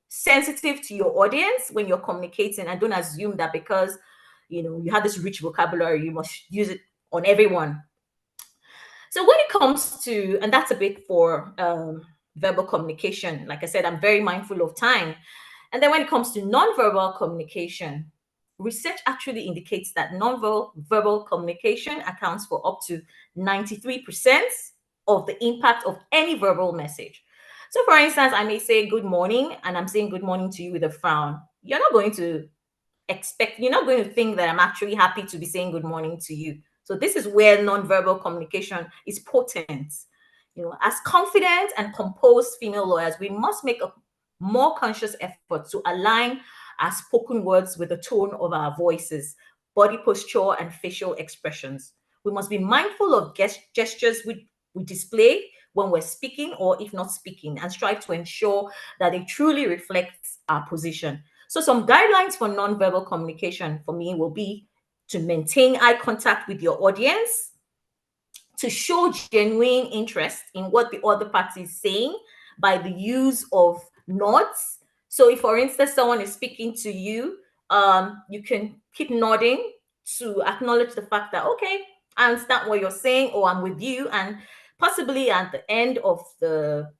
sensitive to your audience when you're communicating, and don't assume that because you have this rich vocabulary, you must use it on everyone. So when it comes to, and that's a bit for verbal communication, like I said, I'm very mindful of time. And then when it comes to non-verbal communication, research actually indicates that non-verbal communication accounts for up to 93% of the impact of any verbal message. So for instance, I may say good morning, and I'm saying good morning to you with a frown. You're not going to think that I'm actually happy to be saying good morning to you. So this is where non-verbal communication is potent. As confident and composed female lawyers, we must make a more conscious effort to align our spoken words with the tone of our voices, body posture, and facial expressions. We must be mindful of gestures we display when we're speaking, or if not speaking, and strive to ensure that they truly reflect our position. So some guidelines for non-verbal communication for me will be to maintain eye contact with your audience, to show genuine interest in what the other party is saying by the use of nods. So if, for instance, someone is speaking to you, you can keep nodding to acknowledge the fact that, okay, I understand what you're saying, or I'm with you. And possibly at the end of the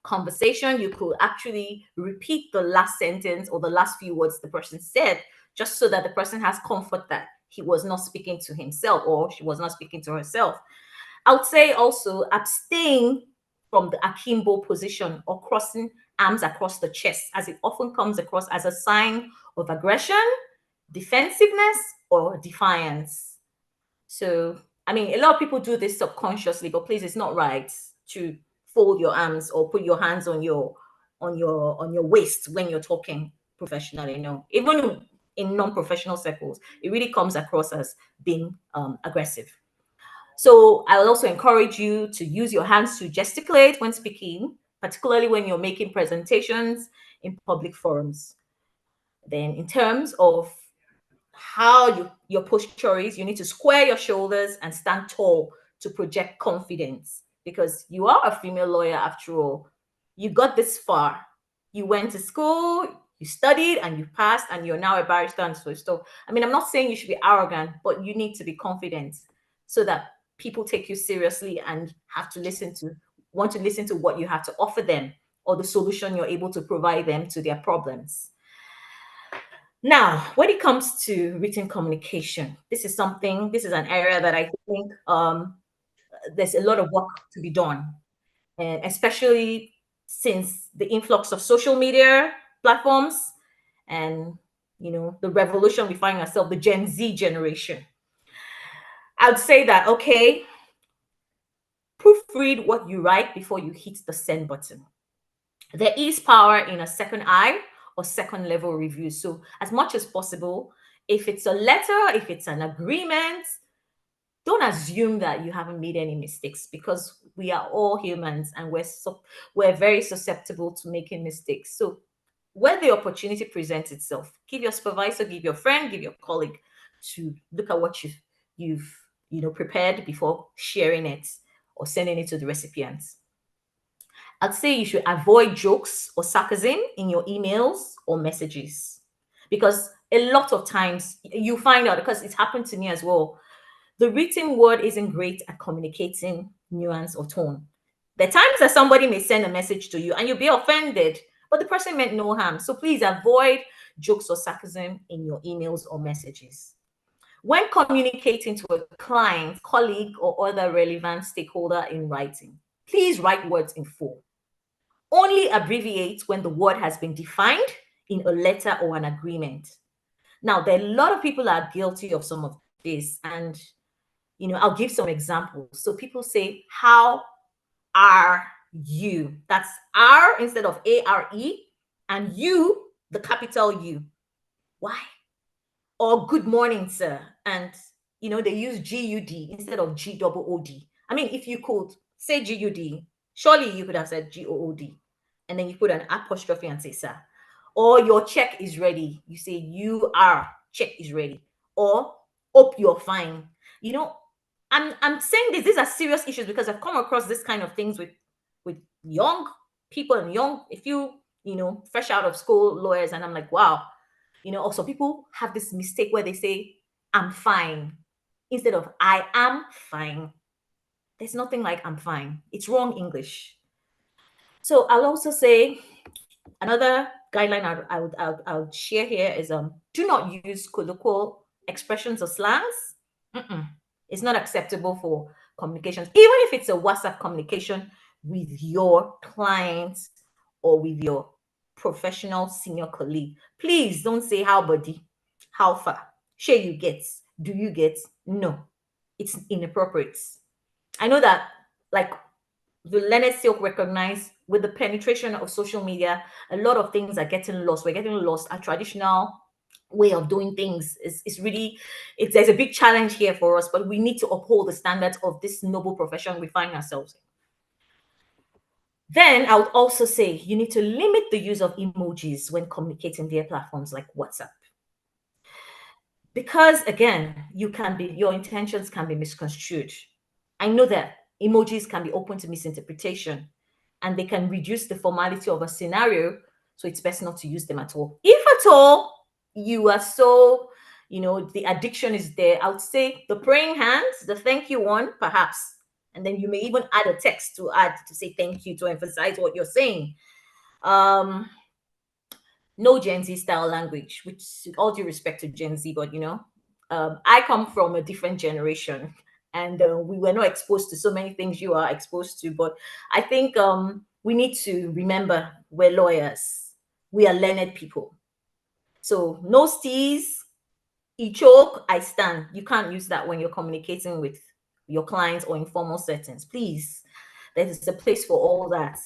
conversation, you could actually repeat the last sentence or the last few words the person said, just so that the person has comfort that he was not speaking to himself or she was not speaking to herself. I would say also abstain from the akimbo position or crossing arms across the chest, as it often comes across as a sign of aggression, defensiveness, or defiance. So, I mean, a lot of people do this subconsciously, but please, it's not right to fold your arms or put your hands on your waist when you're talking professionally. No, even in non-professional circles, it really comes across as being aggressive. So I will also encourage you to use your hands to gesticulate when speaking, particularly when you're making presentations in public forums. Then in terms of how your posture is, you need to square your shoulders and stand tall to project confidence, because you are a female lawyer after all. You got this far. You went to school, you studied, and you passed, and you're now a barrister and so stuff. I mean, I'm not saying you should be arrogant, but you need to be confident so that people take you seriously and want to listen to what you have to offer them, or the solution you're able to provide them to their problems. Now, when it comes to written communication, this is an area that I think there's a lot of work to be done, and especially since the influx of social media platforms and the revolution we find ourselves, the Gen Z generation. I'd say that, okay, proofread what you write before you hit the send button. There is power in a second eye or second level review. So as much as possible, if it's a letter, if it's an agreement, don't assume that you haven't made any mistakes, because we are all humans and we're very susceptible to making mistakes. So when the opportunity presents itself, give your supervisor, give your friend, give your colleague to look at what you've prepared before sharing it or sending it to the recipients. I'd say you should avoid jokes or sarcasm in your emails or messages, because a lot of times you find out, because it's happened to me as well, the written word isn't great at communicating nuance or tone. There are times that somebody may send a message to you and you'll be offended, but the person meant no harm. So please avoid jokes or sarcasm in your emails or messages. When communicating to a client, colleague, or other relevant stakeholder in writing, please write words in full. Only abbreviate when the word has been defined in a letter or an agreement. Now, there are a lot of people that are guilty of some of this, and I'll give some examples. So people say, how are you? That's R instead of ARE, and you, the capital U. Why? Or good morning, sir. And they use GUD instead of GOOD. I mean, if you could say GUD, surely you could have said GOOD. And then you put an apostrophe and say, sir. Or your check is ready. You say, you are, check is ready. Or hope you're fine. I'm saying this, these are serious issues because I've come across this kind of things with young people and a few, fresh out of school lawyers. And I'm like, wow. Also people have this mistake where they say, I'm fine, instead of I am fine. There's nothing like I'm fine. It's wrong English. So I'll also say another guideline I would share here is do not use colloquial expressions or slangs. It's not acceptable for communications, even if it's a WhatsApp communication with your clients or with your professional senior colleague. Please don't say how buddy, how far, share you get, do you get? No, it's inappropriate. I know that, like, the Leonard Silk recognized with the penetration of social media, a lot of things are getting lost. We're getting lost. Our traditional way of doing things is really, there's a big challenge here for us, but we need to uphold the standards of this noble profession we find ourselves in. Then I would also say you need to limit the use of emojis when communicating via platforms like WhatsApp. Because again, your intentions can be misconstrued. I know that emojis can be open to misinterpretation and they can reduce the formality of a scenario. So it's best not to use them at all. If at all you are so, the addiction is there, I would say the praying hands, the thank you one, perhaps. And then you may even add a text to say thank you to emphasize what you're saying. No Gen Z style language, which, with all due respect to Gen Z, but I come from a different generation and we were not exposed to so many things you are exposed to. But I think we need to remember we're lawyers, we are learned people. So no stees, choke, I stand. You can't use that when you're communicating with your clients or in formal settings. Please, there's a place for all that.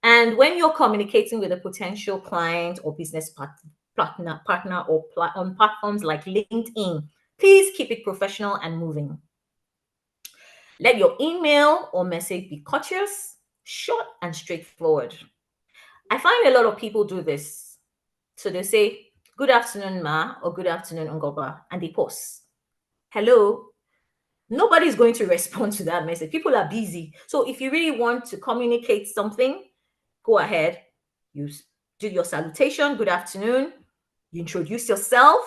And when you're communicating with a potential client or business partner or on platforms like LinkedIn, please keep it professional and moving. Let your email or message be courteous, short, and straightforward. I find a lot of people do this. So they say, good afternoon, Ma, or good afternoon, Ngoba, and they post. Hello. Nobody's going to respond to that message. People are busy. So if you really want to communicate something, go ahead. You do your salutation, good afternoon. You introduce yourself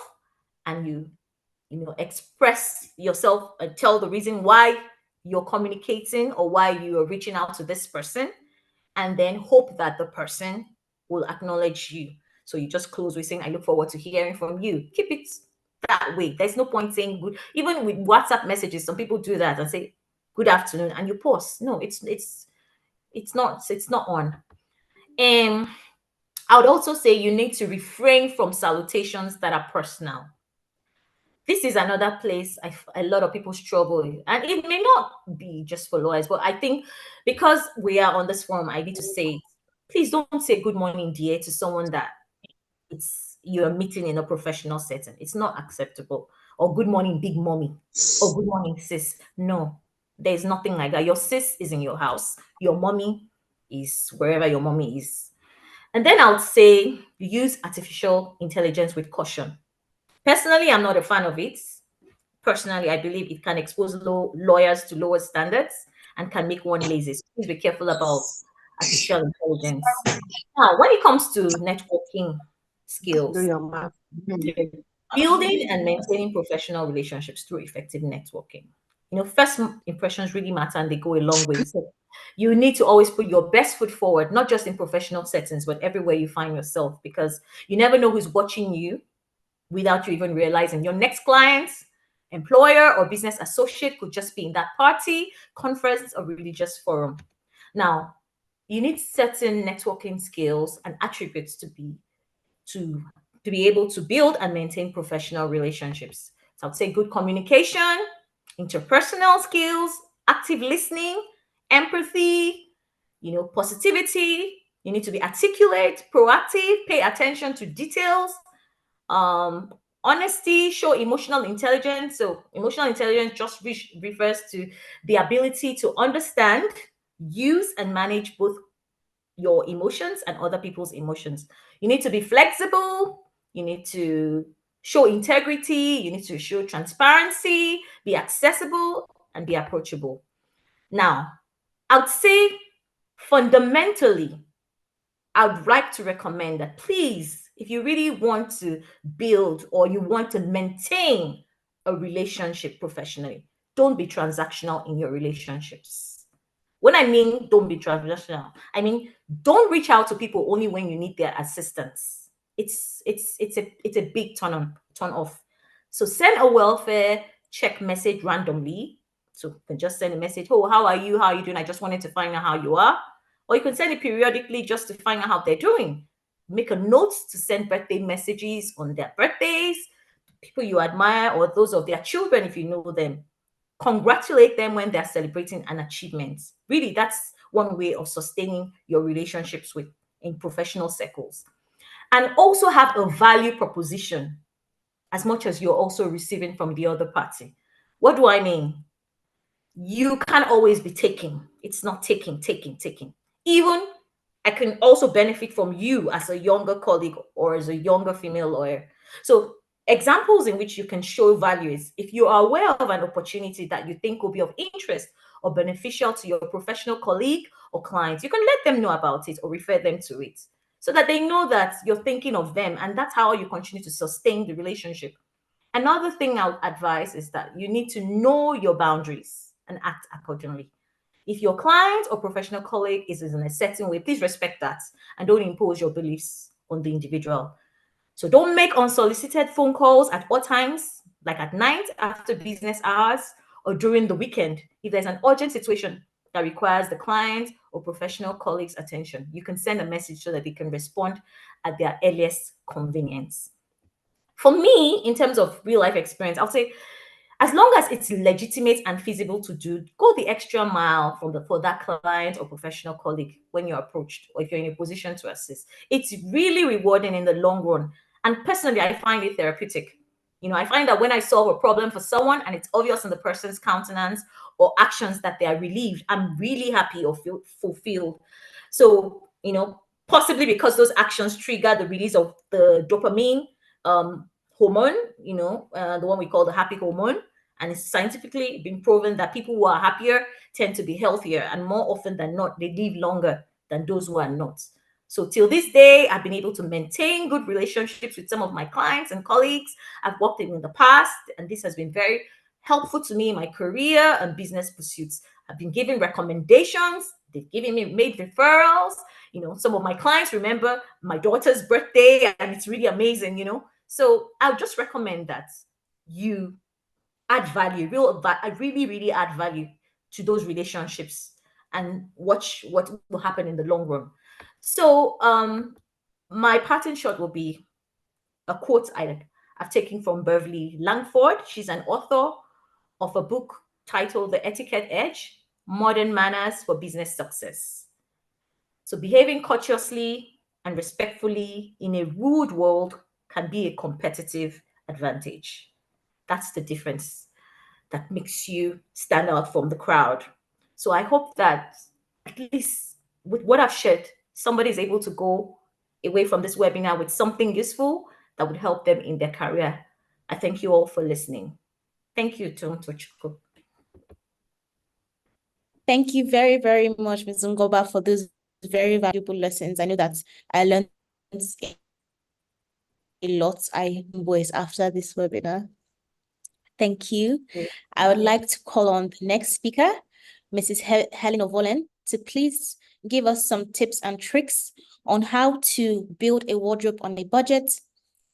and you express yourself and tell the reason why you're communicating or why you're reaching out to this person, and then hope that the person will acknowledge you. So you just close with saying, I look forward to hearing from you. Keep it that way. There's no point saying good. Even with WhatsApp messages, some people do that and say good afternoon and you post. No, it's not on. And I would also say you need to refrain from salutations that are personal. This is another place a lot of people struggle with. And it may not be just for lawyers, but I think because we are on this forum, I need to say, please don't say good morning, dear, to someone that you're meeting in a professional setting. It's not acceptable. Or good morning, big mommy. Or good morning, sis. No, there's nothing like that. Your sis is in your house. Your mommy is wherever your mommy is. And then I would say use artificial intelligence with caution. Personally, I'm not a fan of it. Personally, I believe it can expose lawyers to lower standards and can make one lazy. So please be careful about artificial intelligence. Now, when it comes to networking skills, building and maintaining professional relationships through effective networking. First impressions really matter and they go a long way. So you need to always put your best foot forward, not just in professional settings, but everywhere you find yourself, because you never know who's watching you without you even realizing. Your next client, employer, or business associate could just be in that party, conference, or religious forum. Now, you need certain networking skills and attributes to be able to build and maintain professional relationships. So I would say good communication, interpersonal skills, active listening, empathy, positivity. You need to be articulate, proactive, pay attention to details, honesty, show emotional intelligence. So emotional intelligence just refers to the ability to understand, use, and manage both your emotions and other people's emotions. You need to be flexible. You need to show integrity. You need to show transparency, be accessible, and be approachable. Now, I would say fundamentally, I would like to recommend that please, if you really want to build or you want to maintain a relationship professionally, don't be transactional in your relationships. When I mean don't be transactional, I mean don't reach out to people only when you need their assistance. It's a big turn off. So send a welfare check message randomly. So you can just send a message, oh, how are you? How are you doing? I just wanted to find out how you are. Or you can send it periodically just to find out how they're doing. Make a note to send birthday messages on their birthdays, people you admire, or those of their children if you know them. Congratulate them when they're celebrating an achievement. Really, that's one way of sustaining your relationships with in professional circles. And also have a value proposition as much as you're also receiving from the other party. What do I mean? You can't always be taking. It's not taking. Even I can also benefit from you as a younger colleague or as a younger female lawyer. So examples in which you can show value is if you are aware of an opportunity that you think will be of interest or beneficial to your professional colleague or client, you can let them know about it or refer them to it so that they know that you're thinking of them, and that's how you continue to sustain the relationship. Another thing I would advise is that you need to know your boundaries and act accordingly. If your client or professional colleague is in a certain way, please respect that and don't impose your beliefs on the individual. So don't make unsolicited phone calls at all times, like at night, after business hours, or during the weekend. If there's an urgent situation that requires the client or professional colleague's attention, you can send a message so that they can respond at their earliest convenience. For me, in terms of real life experience, I'll say as long as it's legitimate and feasible to do, go the extra mile for that client or professional colleague when you're approached or if you're in a position to assist. It's really rewarding in the long run. And personally, I find it therapeutic. I find that when I solve a problem for someone and it's obvious in the person's countenance or actions that they are relieved, I'm really happy or feel fulfilled. So, possibly because those actions trigger the release of the dopamine hormone, the one we call the happy hormone. And it's scientifically been proven that people who are happier tend to be healthier, and more often than not, they live longer than those who are not. So till this day, I've been able to maintain good relationships with some of my clients and colleagues I've worked in the past, and this has been very helpful to me in my career and business pursuits. I've been given recommendations. They've given me made referrals. Some of my clients remember my daughter's birthday, and it's really amazing. So I'll just recommend that you add value, I really, really add value to those relationships and watch what will happen in the long run. So my parting shot will be a quote I've taken from Beverly Langford. She's an author of a book titled The Etiquette Edge: Modern Manners for Business Success. So behaving courteously and respectfully in a rude world can be a competitive advantage. That's the difference that makes you stand out from the crowd. So I hope that at least with what I've shared, somebody is able to go away from this webinar with something useful that would help them in their career. I thank you all for listening. Thank you, Tom Tochukwu. Thank you very, very much, Ms. Ngoba, for those very valuable lessons. I know that I learned a lot. I voice after this webinar. Thank you. I would like to call on the next speaker, Mrs. Helen Ovolen, to please give us some tips and tricks on how to build a wardrobe on a budget,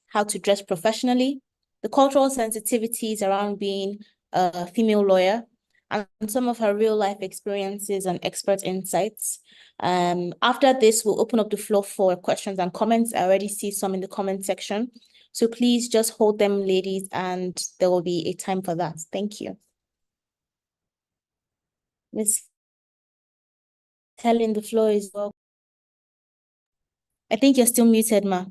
how to dress professionally, the cultural sensitivities around being a female lawyer, and some of her real life experiences and expert insights. After this, we'll open up the floor for questions and comments. I already see some in the comment section. So please just hold them, ladies, and there will be a time for that. Thank you. Miss Helen, the floor is yours. I think you're still muted, ma.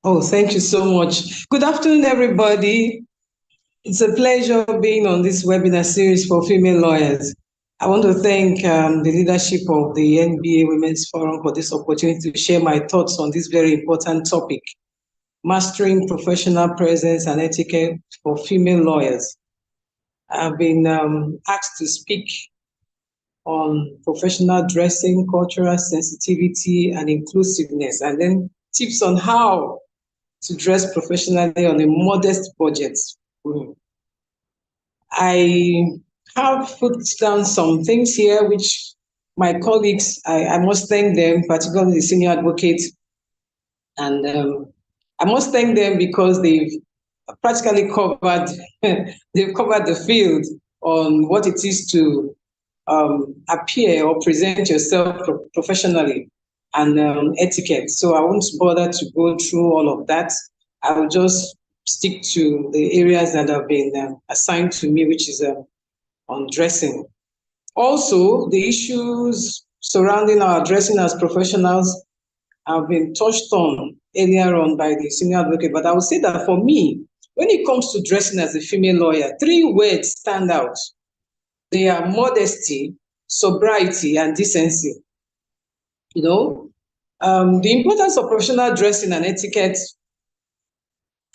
Oh, thank you so much. Good afternoon, everybody. It's a pleasure being on this webinar series for female lawyers. I want to thank the leadership of the NBA Women's Forum for this opportunity to share my thoughts on this very important topic, mastering professional presence and etiquette for female lawyers. I've been asked to speak on professional dressing, cultural sensitivity, and inclusiveness, and then tips on how to dress professionally on a modest budget. I have put down some things here which my colleagues, I must thank them, particularly the senior advocates, and I must thank them because they've practically covered they've covered the field on what it is to appear or present yourself professionally and etiquette. So I won't bother to go through all of that. I will just stick to the areas that have been assigned to me, which is on dressing. Also, the issues surrounding our dressing as professionals have been touched on earlier on by the senior advocate, but I would say that for me, when it comes to dressing as a female lawyer, 3 words stand out. They are modesty, sobriety, and decency. You know, the importance of professional dressing and etiquette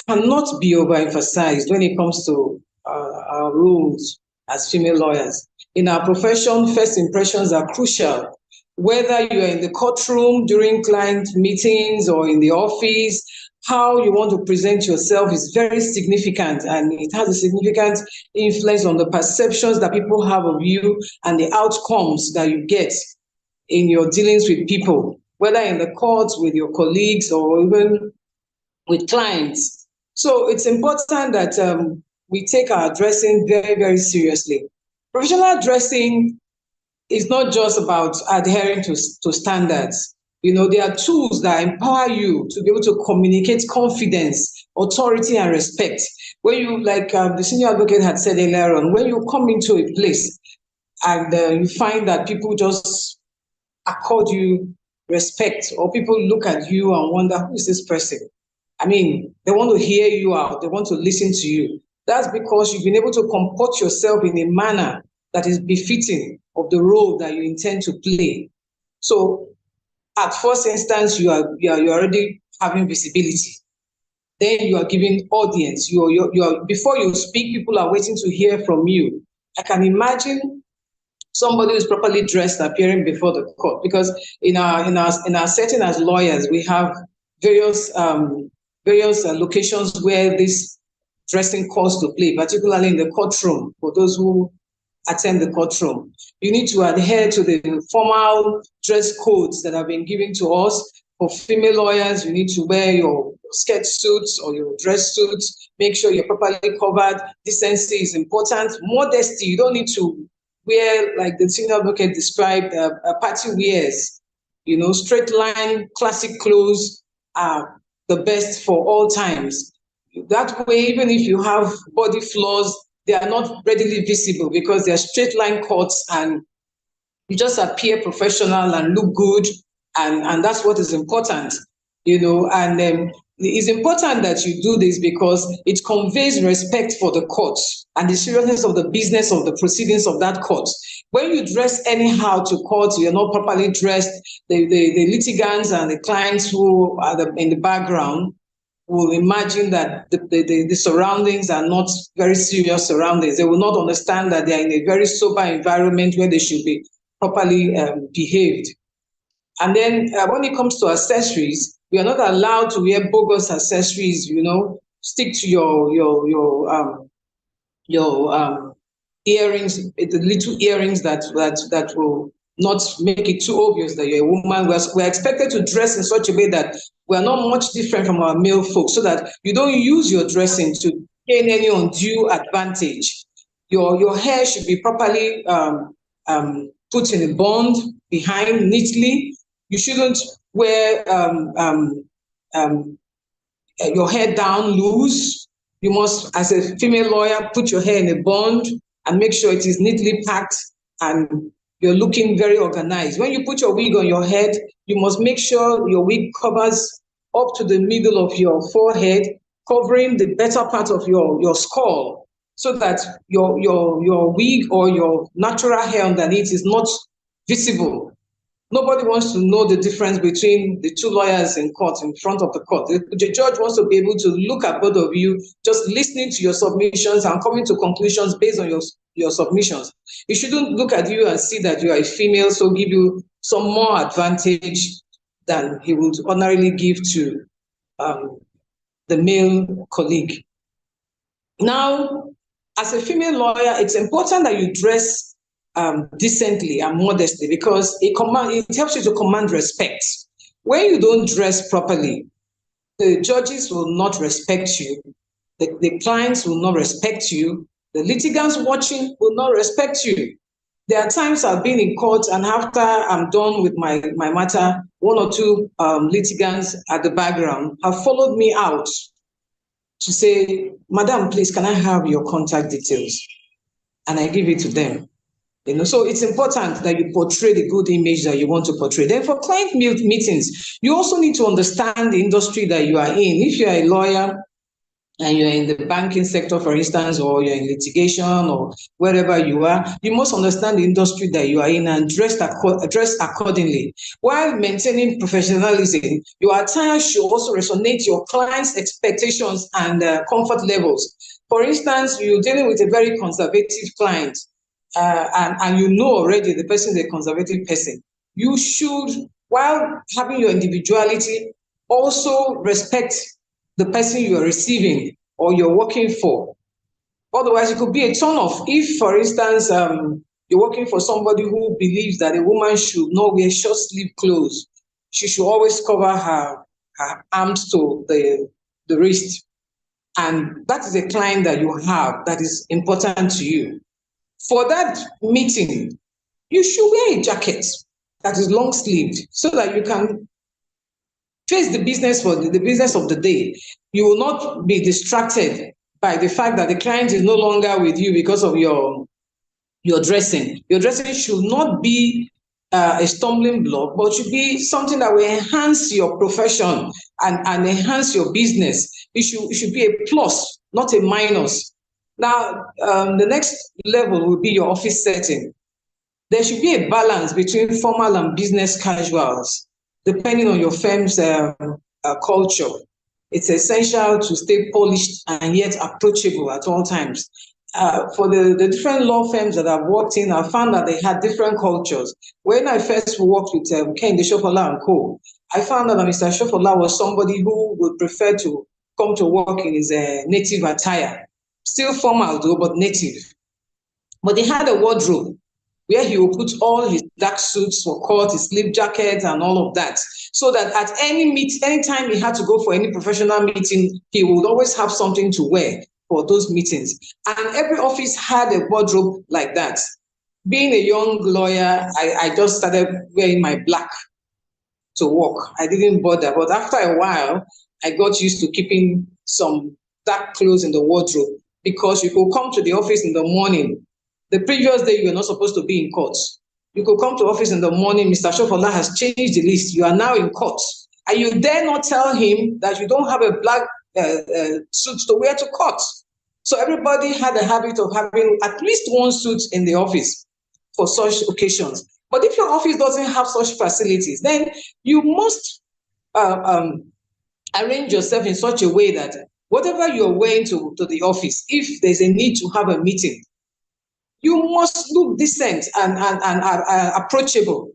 cannot be overemphasized when it comes to our roles as female lawyers. In our profession, first impressions are crucial. Whether you are in the courtroom, during client meetings, or in the office, how you want to present yourself is very significant, and it has a significant influence on the perceptions that people have of you and the outcomes that you get in your dealings with people, whether in the courts, with your colleagues, or even with clients. So it's important that we take our dressing very, very seriously. Professional dressing is not just about adhering to standards. You know, there are tools that empower you to be able to communicate confidence, authority, and respect. When you, like the senior advocate had said earlier on, when you come into a place and you find that people just accord you respect, or people look at you and wonder, who is this person? I mean, they want to hear you out. They want to listen to you. That's because you've been able to comport yourself in a manner that is befitting of the role that you intend to play. So at first instance, you're already having visibility. Then you are giving audience. Before you speak, people are waiting to hear from you. I can imagine somebody who's properly dressed appearing before the court, because in our setting as lawyers, we have various locations where this dressing comes to play, particularly in the courtroom. For those who attend the courtroom, you need to adhere to the formal dress codes that have been given to us. For female lawyers, you need to wear your skirt suits or your dress suits. Make sure you're properly covered. Decency is important. Modesty, you don't need to wear, like the senior advocate described, party wears. You know, straight line, classic clothes are the best for all times. That way, even if you have body flaws, they are not readily visible because they're straight line cuts, and you just appear professional and look good, and that's what is important, you know. And it's important that you do this because it conveys respect for the court and the seriousness of the business of the proceedings of that court. When you dress anyhow to court, you're not properly dressed, the litigants and the clients who are in the background will imagine that the surroundings are not very serious surroundings. They will not understand that they are in a very sober environment where they should be properly behaved. And then when it comes to accessories, we are not allowed to wear bogus accessories. You know, stick to your earrings, the little earrings that will not make it too obvious that you're a woman. We're expected to dress in such a way that we're not much different from our male folks, so that you don't use your dressing to gain any undue advantage. Your hair should be properly put in a bond behind neatly. You shouldn't wear your hair down loose. You must, as a female lawyer, put your hair in a bond and make sure it is neatly packed and you're looking very organized. When you put your wig on your head, you must make sure your wig covers up to the middle of your forehead, covering the better part of your skull, so that your wig or your natural hair underneath is not visible. Nobody wants to know the difference between the two lawyers in court, in front of the court. The judge wants to be able to look at both of you, just listening to your submissions and coming to conclusions based on your submissions. He shouldn't look at you and see that you are a female, so give you some more advantage than he would ordinarily give to the male colleague. Now, as a female lawyer, it's important that you dress decently and modestly, because it helps you to command respect. When you don't dress properly, the judges will not respect you, the clients will not respect you, the litigants watching will not respect you. There are times I've been in court, and after I'm done with my matter, one or two litigants at the background have followed me out to say, "Madam, please, can I have your contact details?" And I give it to them. So it's important that you portray the good image that you want to portray. Then for client meetings, you also need to understand the industry that you are in. If you are a lawyer and you're in the banking sector, for instance, or you're in litigation or wherever you are, you must understand the industry that you are in and dress accordingly. While maintaining professionalism, your attire should also resonate your client's expectations and comfort levels. For instance, you're dealing with a very conservative client, and you know already the person is a conservative person. You should, while having your individuality, also respect the person you are receiving or you're working for. Otherwise, it could be a turn-off. If, for instance, you're working for somebody who believes that a woman should not wear short-sleeve clothes, she should always cover her arms to the wrist. And that is a client that you have that is important to you. For that meeting, you should wear a jacket that is long-sleeved so that you can face the business for the business of the day. You will not be distracted by the fact that the client is no longer with you because of your dressing. Your dressing should not be a stumbling block, but should be something that will enhance your profession and enhance your business. It should be a plus, not a minus. Now, the next level will be your office setting. There should be a balance between formal and business casuals, depending on your firm's culture. It's essential to stay polished and yet approachable at all times. For the different law firms that I've worked in, I found that they had different cultures. When I first worked with Kehinde Shofola & Co., I found out that Mr. Shofola was somebody who would prefer to come to work in his native attire. Still formal though, but native. But they had a wardrobe where he will put all his dark suits for court, his sleeve jackets and all of that. So that at any time he had to go for any professional meeting, he would always have something to wear for those meetings. And every office had a wardrobe like that. Being a young lawyer, I just started wearing my black to work. I didn't bother. But after a while, I got used to keeping some dark clothes in the wardrobe, because you could come to the office in the morning. The previous day, you were not supposed to be in court. You could come to office in the morning, Mr. Shofola has changed the list. You are now in court. And you dare not tell him that you don't have a black suit to wear to court. So everybody had a habit of having at least one suit in the office for such occasions. But if your office doesn't have such facilities, then you must arrange yourself in such a way that whatever you're wearing to the office, if there's a need to have a meeting, you must look decent and approachable.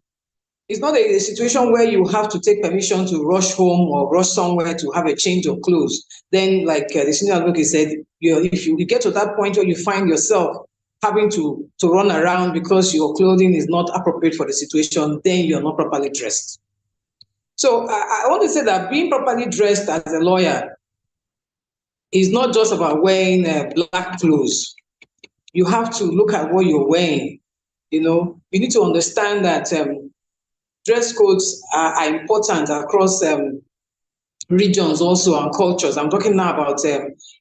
It's not a situation where you have to take permission to rush home or rush somewhere to have a change of clothes. Then, like the senior advocate said, if you get to that point where you find yourself having to run around because your clothing is not appropriate for the situation, then you're not properly dressed. So I want to say that being properly dressed as a lawyer is not just about wearing black clothes. You have to look at what you're wearing. You need to understand that dress codes are important across regions also and cultures. I'm talking now about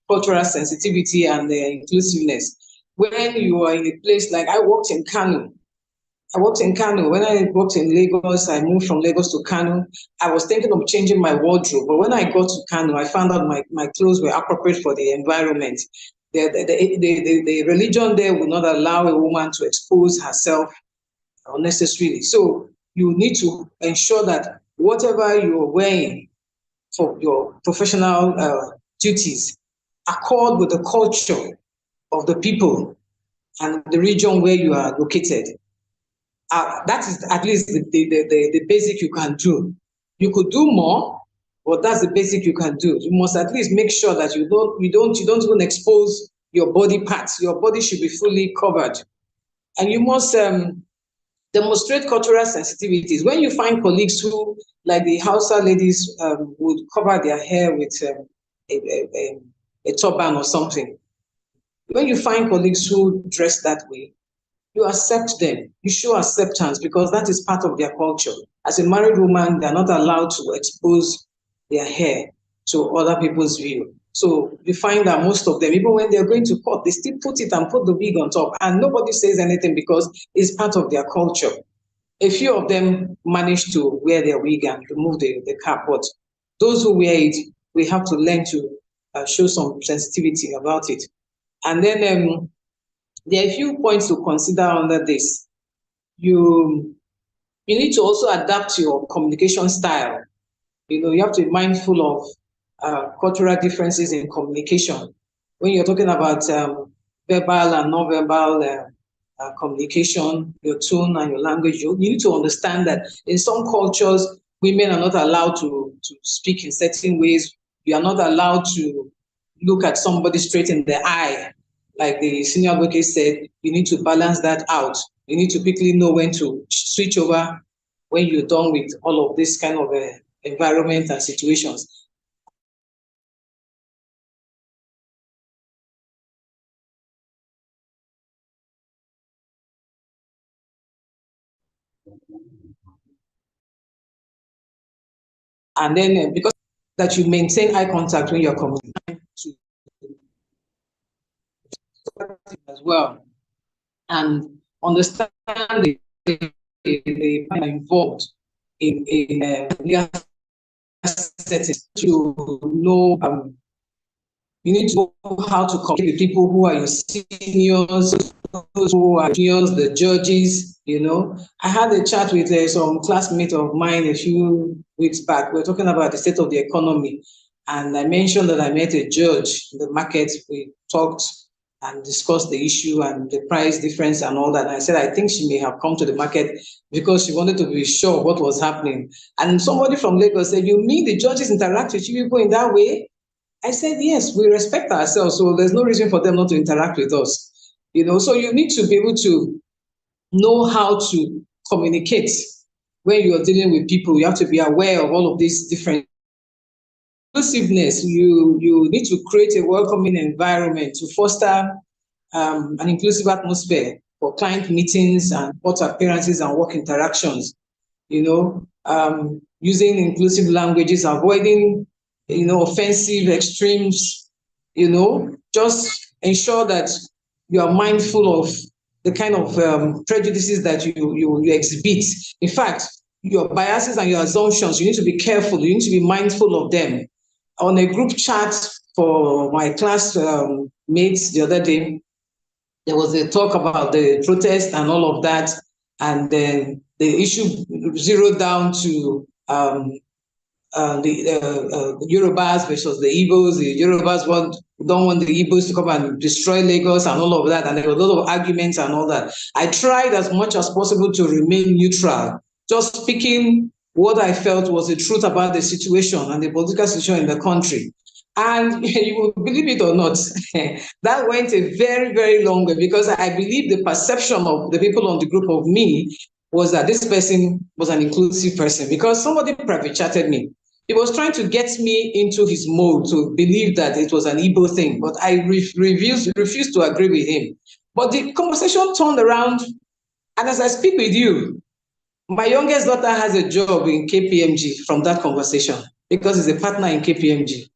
cultural sensitivity and inclusiveness. when you are in a place like I worked in Kano. When I worked in Lagos, I moved from Lagos to Kano. I was thinking of changing my wardrobe, but when I got to Kano, I found out my clothes were appropriate for the environment. The religion there will not allow a woman to expose herself unnecessarily. So you need to ensure that whatever you're wearing for your professional duties accord with the culture of the people and the region where you are located. That is at least the basic you can do. You could do more, but that's the basic you can do. You must at least make sure that you don't even expose your body parts. Your body should be fully covered, and you must demonstrate cultural sensitivities. When you find colleagues who, like the Hausa ladies, would cover their hair with a turban or something. When you find colleagues who dress that way, you accept them. You show acceptance because that is part of their culture. As a married woman, they're not allowed to expose their hair to other people's view. So you find that most of them, even when they're going to court, they still put it and put the wig on top, and nobody says anything because it's part of their culture. A few of them manage to wear their wig and remove the cap, but those who wear it, we have to learn to show some sensitivity about it. And then there are a few points to consider under this. You need to also adapt your communication style. You have to be mindful of cultural differences in communication. When you're talking about verbal and non-verbal communication, your tone and your language, you need to understand that in some cultures, women are not allowed to speak in certain ways. You are not allowed to look at somebody straight in the eye. Like the senior advocate said, you need to balance that out. You need to quickly know when to switch over when you're done with all of this kind of environment and situations. And then because that you maintain eye contact when you're communicating as well, and understand the involved in legal settings to know. You need to know how to communicate with people who are your seniors, those who are juniors, the judges. I had a chat with some classmate of mine a few weeks back. We were talking about the state of the economy, and I mentioned that I met a judge in the market. We talked and discussed the issue and the price difference and all that. And I said, I think she may have come to the market because she wanted to be sure what was happening. And somebody from Lagos said, you mean the judges interact with you people in that way? I said, yes, we respect ourselves, so there's no reason for them not to interact with us. So you need to be able to know how to communicate when you're dealing with people. You have to be aware of all of these different inclusiveness. You need to create a welcoming environment to foster an inclusive atmosphere for client meetings and court appearances and work interactions. Using inclusive languages, avoiding offensive extremes. Just ensure that you are mindful of the kind of prejudices that you exhibit. In fact, your biases and your assumptions, you need to be careful. You need to be mindful of them. On a group chat for my class mates the other day, there was a talk about the protest and all of that, and then the issue zeroed down to the Yorubas versus the Igbos. The Yorubas don't want the Igbos to come and destroy Lagos and all of that, and there were a lot of arguments and all that. I tried as much as possible to remain neutral, just speaking what I felt was the truth about the situation and the political situation in the country. And you will believe it or not, that went a very, very long way, because I believe the perception of the people on the group of me was that this person was an inclusive person, because somebody private chatted me. He was trying to get me into his mold to believe that it was an Igbo thing, but I refused to agree with him. But the conversation turned around, and as I speak with you, my youngest daughter has a job in KPMG from that conversation, because he's a partner in KPMG.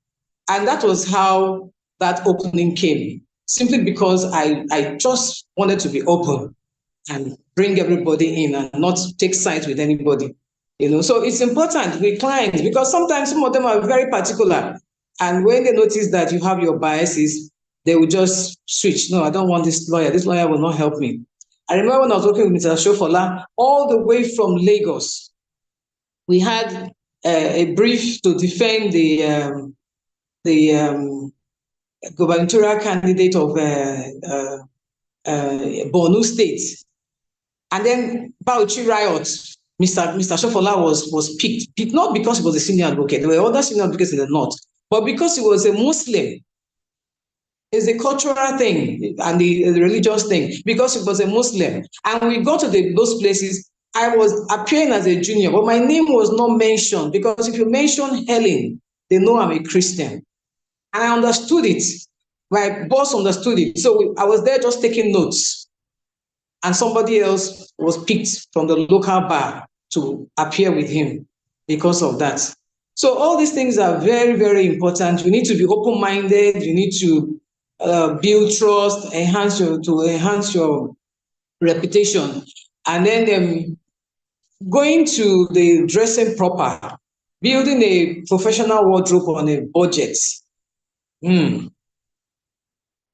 And that was how that opening came. simply because I just wanted to be open and bring everybody in and not take sides with anybody. So it's important with clients because sometimes some of them are very particular. And when they notice that you have your biases, they will just switch. No, I don't want this lawyer. This lawyer will not help me. I remember when I was working with Mr. Shofola, all the way from Lagos, we had a brief to defend the gubernatorial candidate of Borno State. And then Bauchi riot, Mr. Shofola was picked, not because he was a senior advocate. There were other senior advocates in the north, but because he was a Muslim. It's a cultural thing and the religious thing, because he was a Muslim. And we got to those places, I was appearing as a junior, but my name was not mentioned, because if you mention Helen, they know I'm a Christian. And I understood it. My boss understood it. So I was there just taking notes. And somebody else was picked from the local bar to appear with him because of that. So all these things are very, very important. You need to be open-minded. You need to build trust, enhance your reputation. And then going to the dressing proper, building a professional wardrobe on a budget.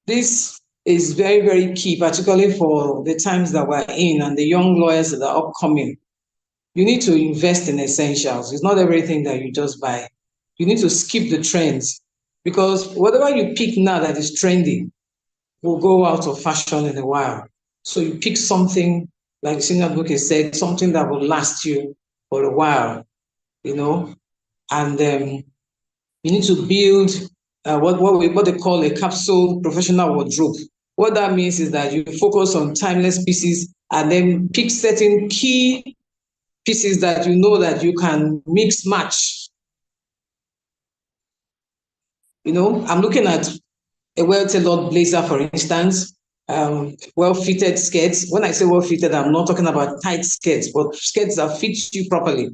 This is very, very key, particularly for the times that we're in and the young lawyers that are upcoming. You need to invest in essentials. It's not everything that you just buy. You need to skip the trends, because whatever you pick now that is trendy will go out of fashion in a while. So you pick something, like the senior advocate said, something that will last you for a while, and you need to build what they call a capsule professional wardrobe. What that means is that you focus on timeless pieces and then pick certain key pieces that you know that you can mix match. I'm looking at a well-tailored blazer, for instance, well-fitted skirts. When I say well-fitted, I'm not talking about tight skirts, but skirts that fit you properly,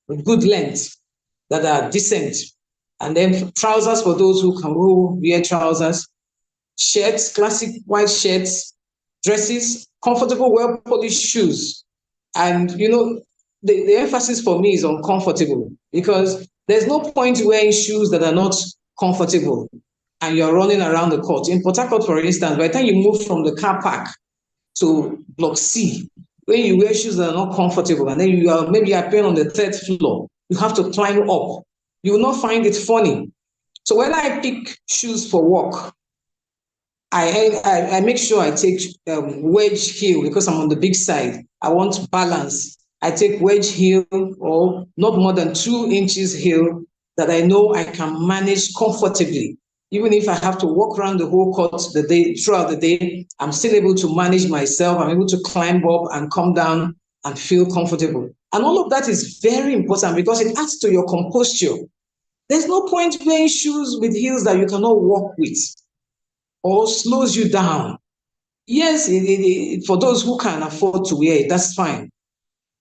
with good length, that are decent. And then trousers for those who wear trousers, shirts, classic white shirts, dresses, comfortable, well-polished shoes. And, the emphasis for me is on comfortable, because there's no point wearing shoes that are not comfortable and you're running around the court. In Port Harcourt, for instance, by the time you move from the car park to Block C, when you wear shoes that are not comfortable and then you are maybe appearing on the third floor, you have to climb up. You will not find it funny. So when I pick shoes for work, I make sure I take wedge heel, because I'm on the big side. I want balance. I take wedge heel, or not more than 2 inches heel, that I know I can manage comfortably. Even if I have to walk around the whole court throughout the day, I'm still able to manage myself. I'm able to climb up and come down and feel comfortable. And all of that is very important, because it adds to your composture. There's no point wearing shoes with heels that you cannot walk with, or slows you down. Yes, for those who can afford to wear it, that's fine.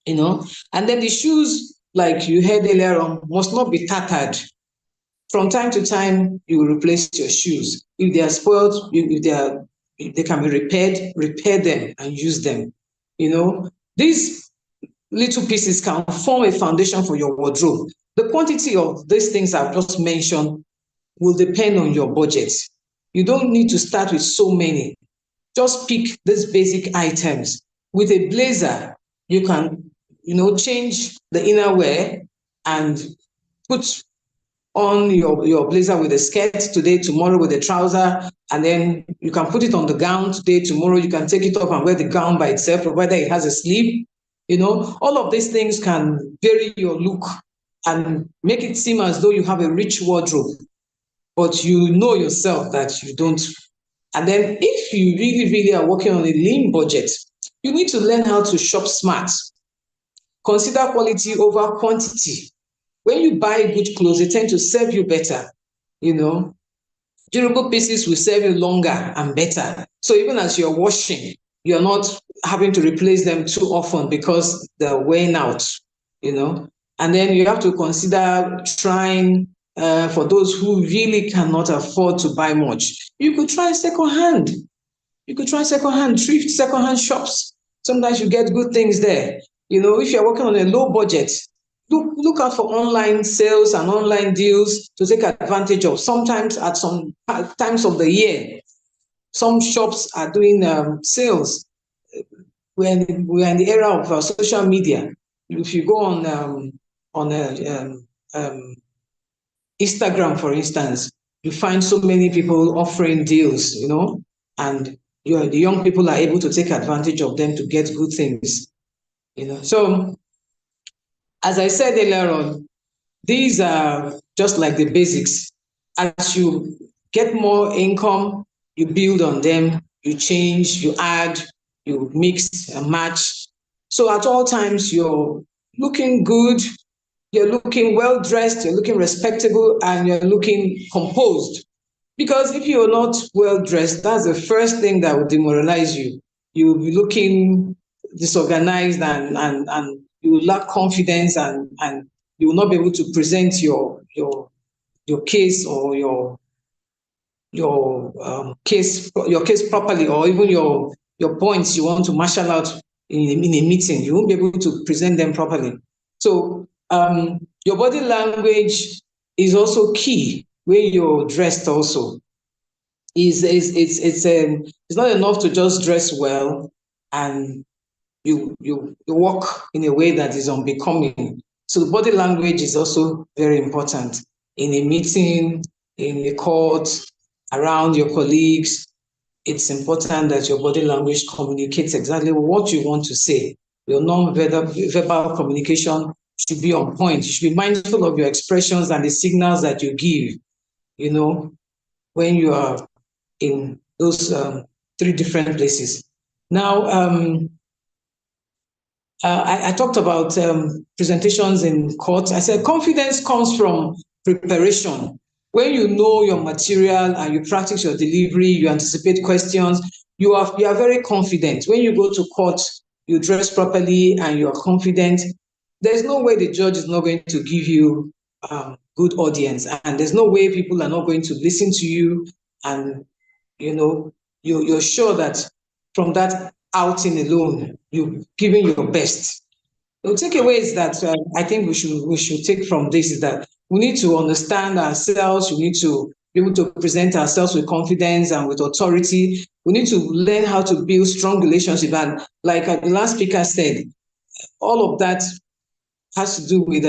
And then the shoes, like you heard earlier on, must not be tattered. From time to time, you will replace your shoes. If they are spoiled, if they can be repaired, repair them and use them. These little pieces can form a foundation for your wardrobe. The quantity of these things I've just mentioned will depend on your budget. You don't need to start with so many. Just pick these basic items. With a blazer, you can, change the inner wear and put on your blazer with a skirt today, tomorrow with a trouser, and then you can put it on the gown today, tomorrow you can take it off and wear the gown by itself, or whether it has a sleeve. All of these things can vary your look and make it seem as though you have a rich wardrobe, but you know yourself that you don't. And then if you really, really are working on a lean budget, you need to learn how to shop smart. Consider quality over quantity. When you buy good clothes, they tend to serve you better. Durable pieces will serve you longer and better. So even as you're washing, you're not having to replace them too often because they're wearing out, And then you have to consider trying for those who really cannot afford to buy much. You could try secondhand. You could try secondhand, thrift secondhand shops. Sometimes you get good things there. If you're working on a low budget, look out for online sales and online deals to take advantage of. Sometimes at some times of the year, some shops are doing sales. We're in the era of social media. If you go on Instagram, for instance, you find so many people offering deals, and the young people are able to take advantage of them to get good things, So, as I said earlier on, these are just like the basics. As you get more income, you build on them, you change, you add, you mix and match. So at all times, you're looking good, you're looking well dressed, you're looking respectable, and you're looking composed. Because if you're not well dressed, that's the first thing that will demoralize you. You'll be looking disorganized and you will lack confidence and you will not be able to present your case or your case properly, or even your points you want to marshal out in a meeting. You won't be able to present them properly. So your body language is also key when you're dressed. Also, it's not enough to just dress well and you walk in a way that is unbecoming. So the body language is also very important in a meeting, in a court, around your colleagues. It's important that your body language communicates exactly what you want to say. Your non-verbal communication should be on point. You should be mindful of your expressions and the signals that you give, when you are in those three different places. Now, I talked about presentations in court. I said confidence comes from preparation. When you know your material and you practice your delivery, you anticipate questions, you are very confident. When you go to court, you dress properly and you are confident. There's no way the judge is not going to give you good audience, and there's no way people are not going to listen to you, and you're sure that from that outing alone, you've given your best. The takeaways that I think we should take from this is that we need to understand ourselves. We need to be able to present ourselves with confidence and with authority. We need to learn how to build strong relationships. And like the last speaker said, all of that has to do with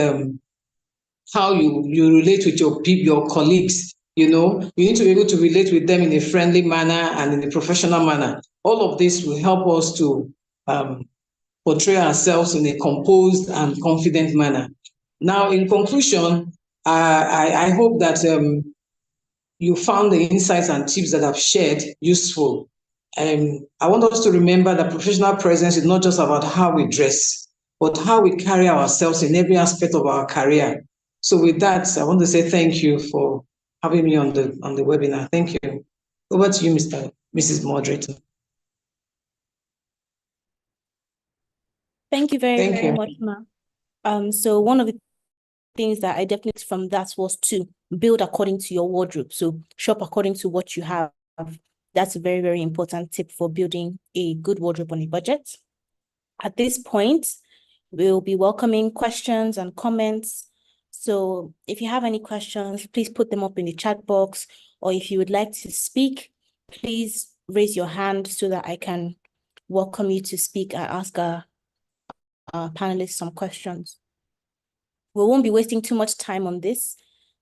how you relate with your colleagues. You need to be able to relate with them in a friendly manner and in a professional manner. All of this will help us to portray ourselves in a composed and confident manner. Now, in conclusion, I hope that you found the insights and tips that I've shared useful. I want us to remember that professional presence is not just about how we dress, but how we carry ourselves in every aspect of our career. So with that, I want to say thank you for having me on the webinar. Thank you. Over to you, Mrs. Moderator. Thank you very much, Ma. So one of the things that I definitely from that was to build according to your wardrobe. So shop according to what you have. That's a very, very important tip for building a good wardrobe on a budget. At this point, we'll be welcoming questions and comments. So if you have any questions, please put them up in the chat box, or if you would like to speak, please raise your hand so that I can welcome you to speak and ask our panelists some questions. We won't be wasting too much time on this,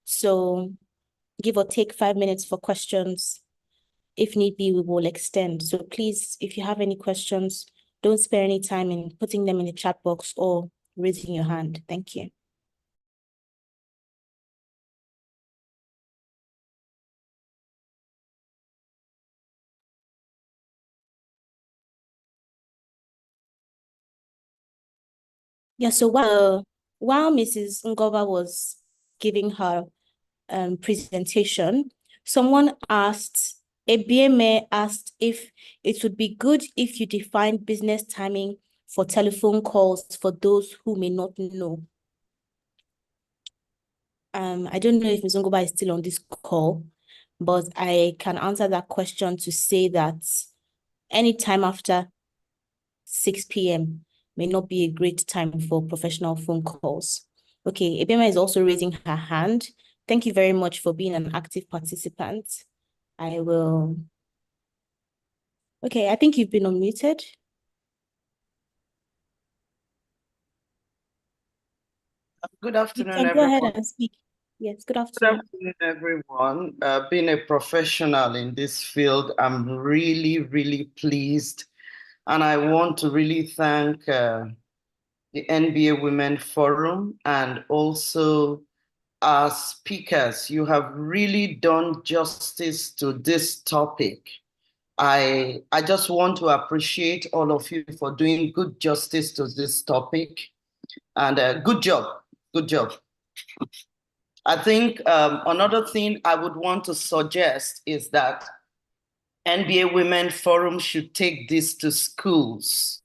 so give or take 5 minutes for questions. If need be, we will extend. So please, if you have any questions, don't spare any time in putting them in the chat box or raising your hand. Thank you. Yeah, so while Mrs. Ngova was giving her presentation, someone asked, Ebieme asked if it would be good if you define business timing for telephone calls for those who may not know. I don't know if Ms. Ngoba is still on this call, but I can answer that question to say that any time after 6 p.m. may not be a great time for professional phone calls. Okay, Ebema is also raising her hand. Thank you very much for being an active participant. I will. Okay, I think you've been unmuted. Good You afternoon, can go everyone. ahead and speak. Yes, good Good afternoon. afternoon, everyone. Being a professional in this field, I'm really, really pleased. And I want to really thank the NBA Women Forum and also our speakers. You have really done justice to this topic. I just want to appreciate all of you for doing good justice to this topic. And good job. Good job. I think another thing I would want to suggest is that NBA Women Forum should take this to schools,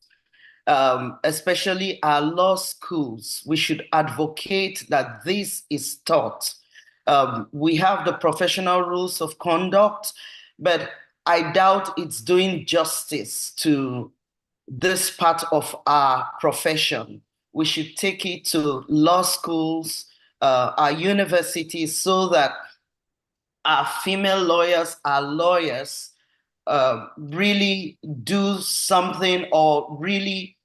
especially our law schools. We should advocate that this is taught. We have the professional rules of conduct, but I doubt it's doing justice to this part of our profession. We should take it to law schools, our universities, so that our female lawyers, our lawyers, really do something or really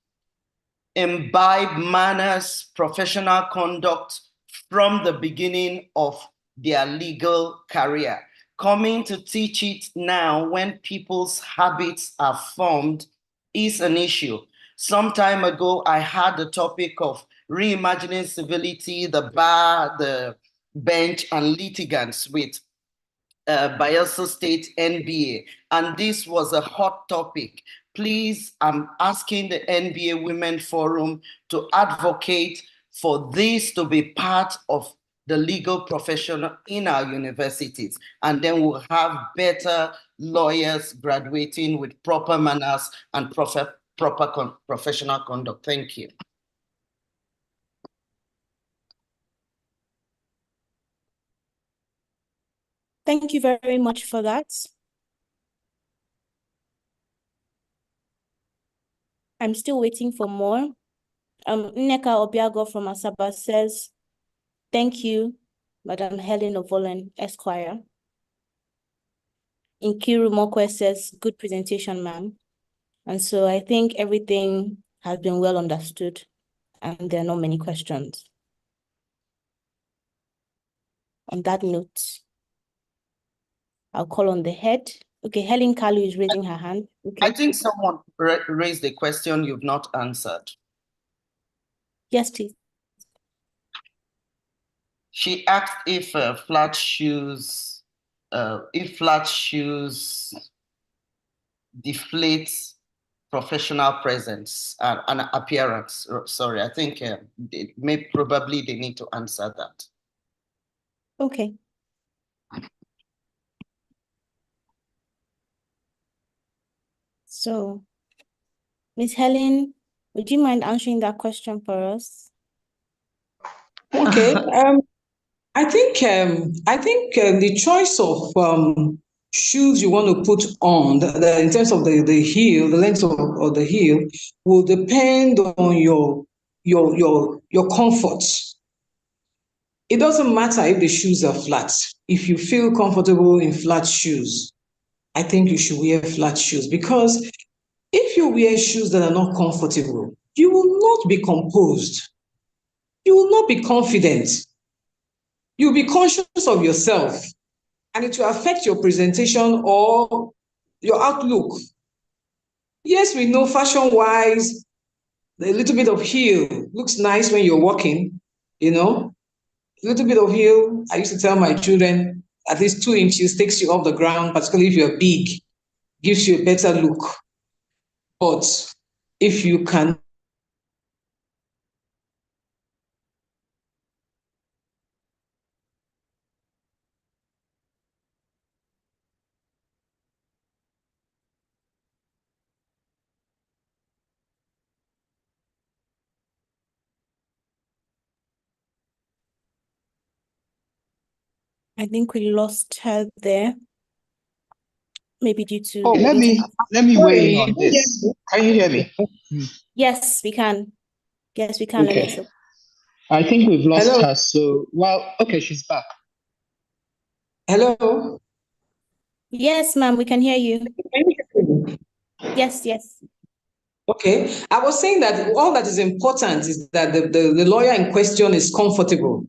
imbibe manners, professional conduct from the beginning of their legal career. Coming to teach it now when people's habits are formed is an issue. Some time ago, I had the topic of reimagining civility, the bar, the bench, and litigants with Bayelsa State NBA, and this was a hot topic. Please, I'm asking the NBA Women Forum to advocate for this to be part of the legal profession in our universities, and then we'll have better lawyers graduating with proper manners and proper professional conduct. Thank you. Thank you very much for that. I'm still waiting for more. Nneka Obiago from Asaba says, thank you, Madam Helen Ovolen, Esquire. Nkiru Mokwe says, good presentation, ma'am. And so I think everything has been well understood and there are not many questions. On that note, I'll call on the head. Okay, Helen Kalu is raising her hand. Okay. I think someone raised a question you've not answered. Yes, please. She asked if flat shoes deflate professional presence and appearance. Sorry, I think probably they need to answer that. Okay. So, Ms. Helen, would you mind answering that question for us? Okay. I think the choice of shoes you want to put on, in terms of the heel, the length of the heel, will depend on your comfort. It doesn't matter if the shoes are flat. If you feel comfortable in flat shoes, I think you should wear flat shoes, because if you wear shoes that are not comfortable, you will not be composed. You will not be confident. You'll be conscious of yourself, and it will affect your presentation or your outlook. Yes, we know fashion-wise, a little bit of heel looks nice when you're walking, you know. A little bit of heel, I used to tell my children, at least 2 inches takes you off the ground, particularly if you're big, gives you a better look. But if you can I think we lost her there. Maybe due to Oh, let me weigh in on Sorry. this. Can you hear me? Yes, we can. Yes, we can, Okay. Lemiso. I think we've lost Hello. her. So, well, okay, she's back. Hello. Yes, ma'am, we can hear you. Yes, yes. Okay. I was saying that all that is important is that the lawyer in question is comfortable.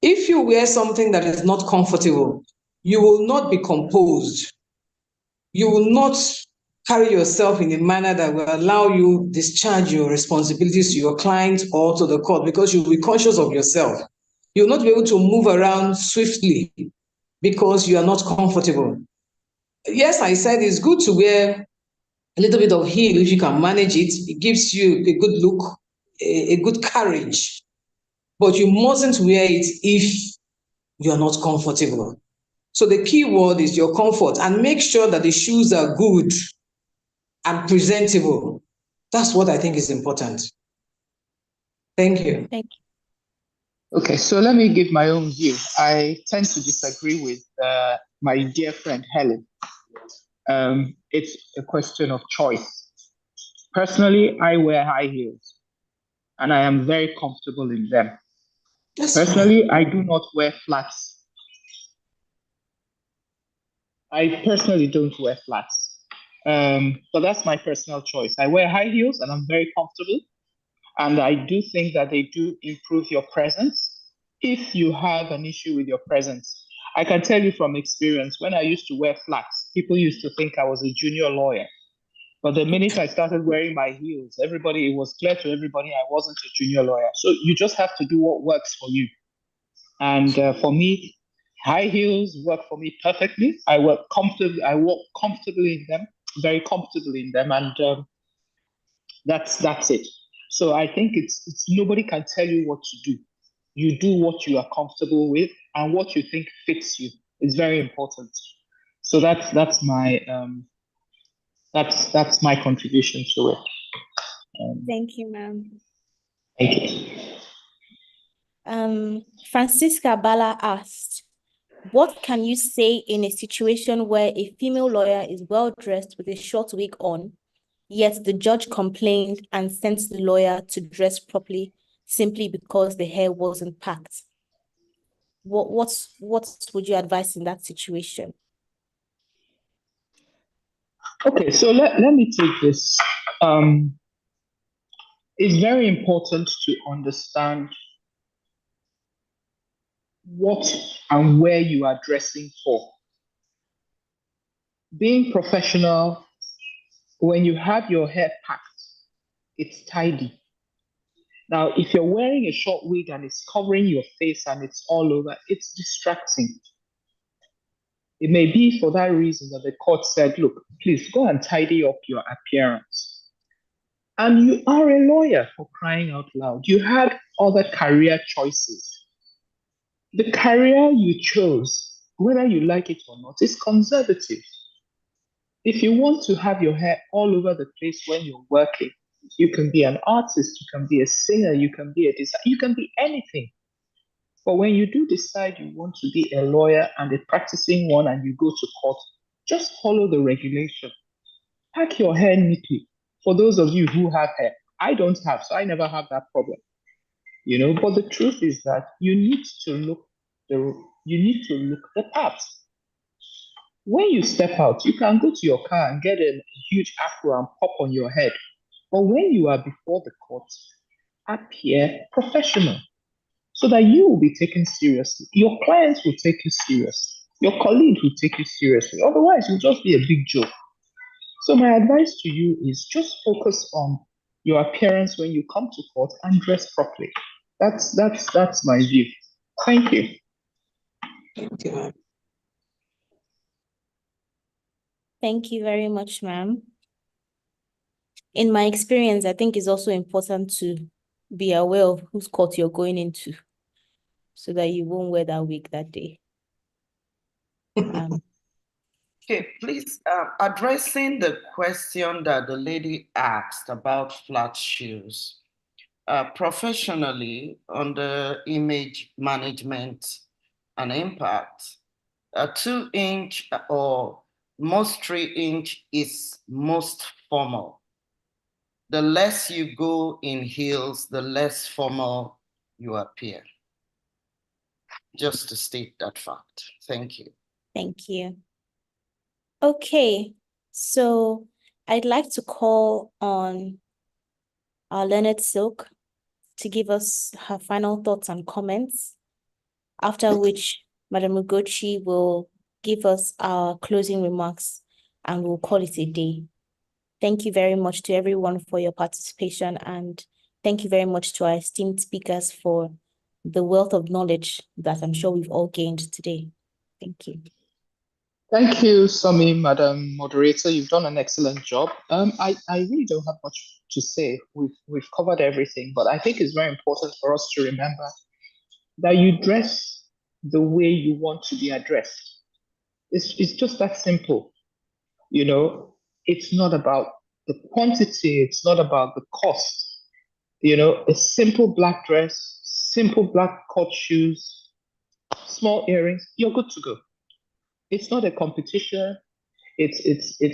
If you wear something that is not comfortable, you will not be composed. You will not carry yourself in a manner that will allow you discharge your responsibilities to your client or to the court because you'll be conscious of yourself. You'll not be able to move around swiftly because you are not comfortable. Yes, I said it's good to wear a little bit of heel if you can manage it. It gives you a good look, a good carriage. But you mustn't wear it if you're not comfortable. So the key word is your comfort, and make sure that the shoes are good and presentable. That's what I think is important. Thank you. Thank Okay, so let me give my own view. I tend to disagree with my dear friend Helen. It's a question of choice. Personally, I wear high heels and I am very comfortable in them. That's fine. Personally, I do not wear flats. I personally don't wear flats. But that's my personal choice. I wear high heels and I'm very comfortable. And I do think that they do improve your presence if you have an issue with your presence. I can tell you from experience, when I used to wear flats, people used to think I was a junior lawyer. But the minute I started wearing my heels, it was clear to everybody I wasn't a junior lawyer. So you just have to do what works for you. And for me, high heels work for me perfectly. I walk comfortably in them, very comfortably in them, and that's it. So I think it's nobody can tell you what to do. You do what you are comfortable with and what you think fits you. It's very important. So that's my contribution to it. thank you, ma'am. Thank you. Francisca Bala asked, what can you say in a situation where a female lawyer is well dressed with a short wig on, yet the judge complained and sent the lawyer to dress properly simply because the hair wasn't packed? What would you advise in that situation? Okay, so let me take this. It's very important to understand what and where you are dressing for. Being professional, when you have your hair packed, it's tidy. Now, if you're wearing a short wig and it's covering your face and it's all over, it's distracting. It may be for that reason that the court said, look, please go and tidy up your appearance. And you are a lawyer, for crying out loud. You had other career choices. The career you chose, whether you like it or not, is conservative. If you want to have your hair all over the place when you're working, you can be an artist, you can be a singer, you can be a designer, you can be anything. But when you do decide you want to be a lawyer and a practicing one and you go to court, just follow the regulation. Pack your hair neatly. For those of you who have hair, I don't have, so I never have that problem. But the truth is that you need to look the part. When you step out, you can go to your car and get a huge afro and pop on your head. But when you are before the court, appear professional so that you will be taken seriously. Your clients will take you seriously. Your colleagues will take you seriously. Otherwise, you'll just be a big joke. So my advice to you is just focus on your appearance when you come to court and dress properly. That's my view. Thank you. Thank you, ma'am. Thank you very much, ma'am. In my experience, I think it's also important to be aware of whose court you're going into so that you won't wear that wig that day. Okay, please, addressing the question that the lady asked about flat shoes. Professionally, under image management an impact. A 2-inch or most 3-inch is most formal. The less you go in heels, the less formal you appear. Just to state that fact. Thank you. Thank you. Okay, so I'd like to call on our Leonard Silk to give us her final thoughts and comments, after which Madam Ugochi will give us our closing remarks and we'll call it a day. Thank you very much to everyone for your participation, and thank you very much to our esteemed speakers for the wealth of knowledge that I'm sure we've all gained today. Thank you. Thank you, Sami, Madam Moderator. You've done an excellent job. I really don't have much to say. We've covered everything, but I think it's very important for us to remember that you dress the way you want to be addressed. It's just that simple. You know, it's not about the quantity, it's not about the cost. You know, a simple black dress, simple black cut shoes, small earrings, you're good to go. It's not a competition. It's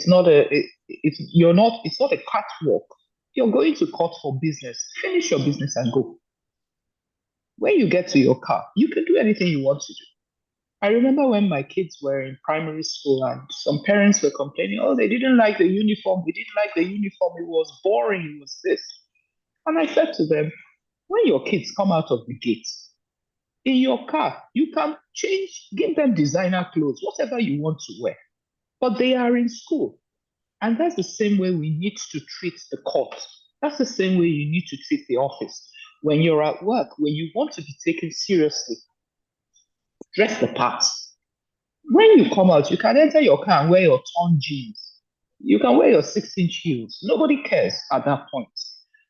not it's not a catwalk. You're going to court for business. Finish your business and go. When you get to your car, you can do anything you want to do. I remember when my kids were in primary school and some parents were complaining, oh, they didn't like the uniform. They didn't like the uniform. It was boring. It was this. And I said to them, when your kids come out of the gate, in your car, you can change, give them designer clothes, whatever you want to wear. But they are in school. And that's the same way we need to treat the court. That's the same way you need to treat the office. When you're at work, when you want to be taken seriously, dress the part. When you come out, you can enter your car and wear your torn jeans. You can wear your 6-inch heels. Nobody cares at that point,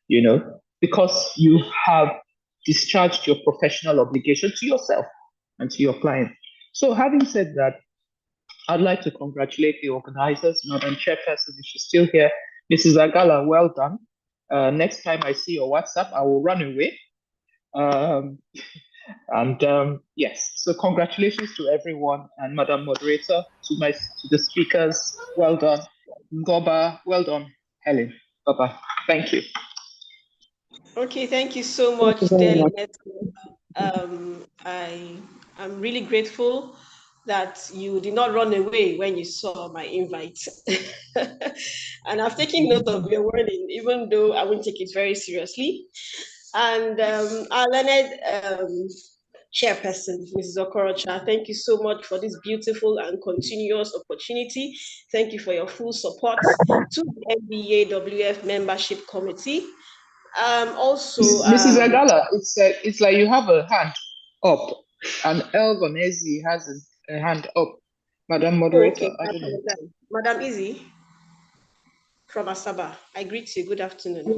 you know, because you have discharged your professional obligation to yourself and to your client. So having said that, I'd like to congratulate the organizers, Madam Chairperson, if she's still here. Mrs. Agala, well done. Next time I see your WhatsApp, I will run away. Yes, so congratulations to everyone, and Madam Moderator, to the speakers, well done. Ngoba, well done. Helen, bye-bye. Thank you. Okay, thank you so much, dear Lynette. I'm really grateful that you did not run away when you saw my invite. And I've taken note of your wording, even though I won't take it very seriously. And our learned chairperson, Mrs. Okorocha, thank you so much for this beautiful and continuous opportunity. Thank you for your full support to the NBAWF membership committee. Also, Mrs. Agala, it's like you have a hand up, and Elvin Ezi has a hand up. Madam Moderator, okay, I don't know. Madam Izzy from Asaba, I greet you. Good afternoon.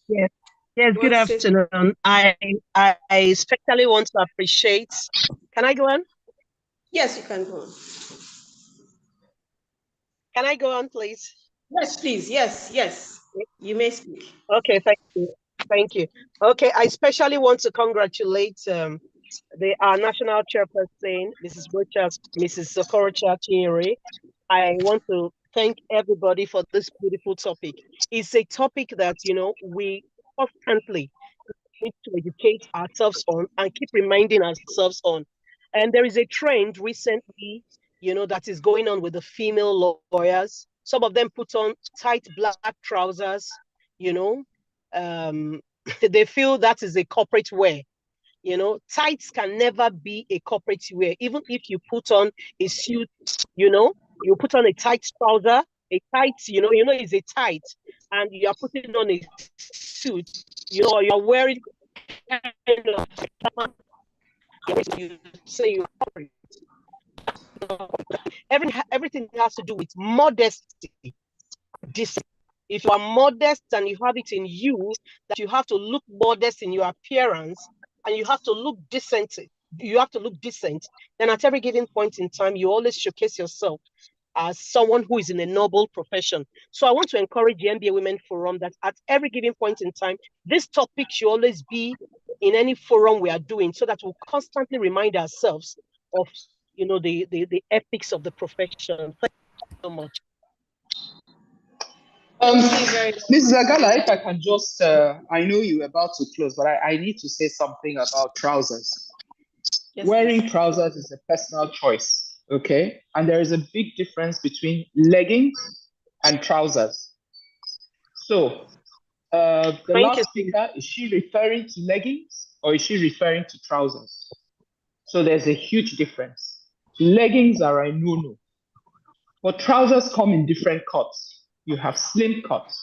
Yes, good afternoon. I especially want to appreciate. Can I go on? Yes, you can go on. Can I go on, please? Yes, please. Yes. You may speak. Okay, thank you. Thank you. Okay, I especially want to congratulate our national chairperson, Mrs. Rochas, Mrs. Okorocha Chinyere. I want to thank everybody for this beautiful topic. It's a topic that, we constantly need to educate ourselves on and keep reminding ourselves on. And there is a trend recently, that is going on with the female lawyers. Some of them put on tight black trousers, they feel that is a corporate wear. Tights can never be a corporate wear. Even if you put on a suit, you put on a tight trouser, a tight, is a tight, and you are putting on a suit, or you're wearing kind of you say you're corporate. Everything has to do with modesty. If you are modest and you have it in you, that you have to look modest in your appearance and you have to look decent, then at every given point in time, you always showcase yourself as someone who is in a noble profession. So I want to encourage the NBA Women Forum that at every given point in time, this topic should always be in any forum we are doing, so that we'll constantly remind ourselves of the ethics of the profession. Thank you so much. Mrs. Agala, if I can just, I know you were about to close, but I need to say something about trousers. Yes, Wearing please. trousers is a personal choice, okay? And there is a big difference between leggings and trousers. So, the Thank you. last speaker, is she referring to leggings or is she referring to trousers? So there's a huge difference. Leggings are a no-no, but trousers come in different cuts. You have slim cuts,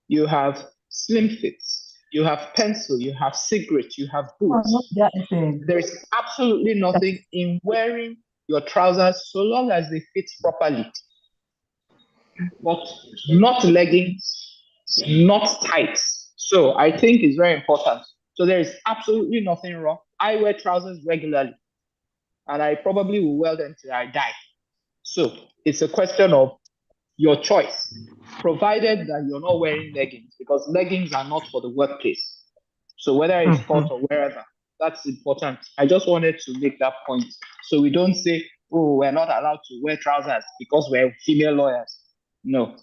you have slim fits, you have pencil, you have cigarette, you have boots. There is absolutely nothing in wearing your trousers so long as they fit properly. But not leggings, not tights. So I think it's very important. So there is absolutely nothing wrong. I wear trousers regularly, and I probably will wear them till I die. So it's a question of your choice, provided that you're not wearing leggings, because leggings are not for the workplace. So whether it's sport or wherever, that's important. I just wanted to make that point. So we don't say, oh, we're not allowed to wear trousers because we're female lawyers. No,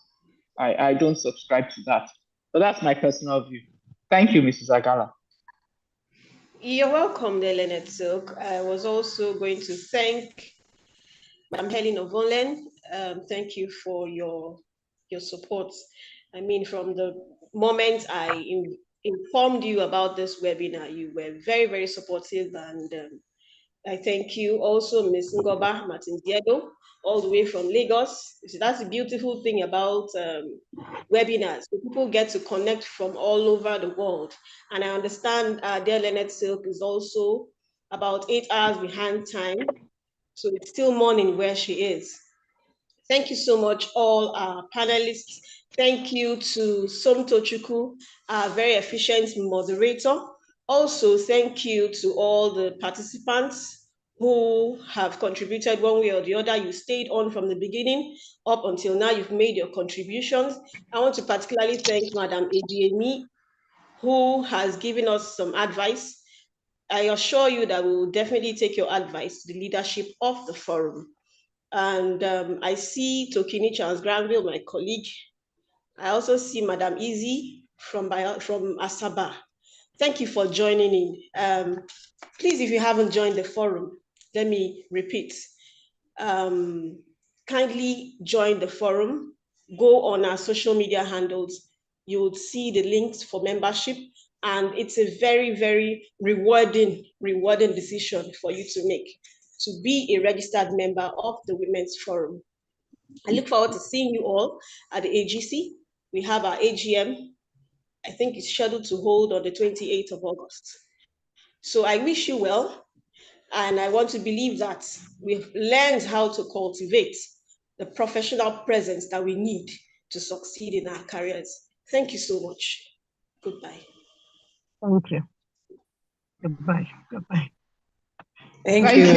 I don't subscribe to that. But that's my personal view. Thank you, Mrs. Agala. You're welcome there, Leonard Silk. I was also going to thank Madam Helen Ovolen. Thank you for your support. I mean, from the moment I informed you about this webinar, you were very, very supportive, and I thank you also, Ms. Ngoba Martin Diego, all the way from Lagos. You see, that's the beautiful thing about webinars. So people get to connect from all over the world. And I understand dear Leonard Silk is also about 8 hours behind time. So it's still morning where she is. Thank you so much, all our panelists. Thank you to Somto Chukwu, our very efficient moderator. Also, thank you to all the participants who have contributed one way or the other. You stayed on from the beginning up until now. You've made your contributions. I want to particularly thank Madam Ejiemi, who has given us some advice. I assure you that we will definitely take your advice to the leadership of the forum. And I see Tokini Charles Granville, my colleague. I also see Madam Easy from Asaba. Thank you for joining in. Please, if you haven't joined the forum, let me repeat. Kindly join the forum. Go on our social media handles. You will see the links for membership. And it's a very, very rewarding decision for you to make, to be a registered member of the Women's Forum. I look forward to seeing you all at the AGC. We have our AGM. I think it's scheduled to hold on the 28th of August. So I wish you well. And I want to believe that we've learned how to cultivate the professional presence that we need to succeed in our careers. Thank you so much. Goodbye. Thank you. Goodbye. Goodbye. Thank you.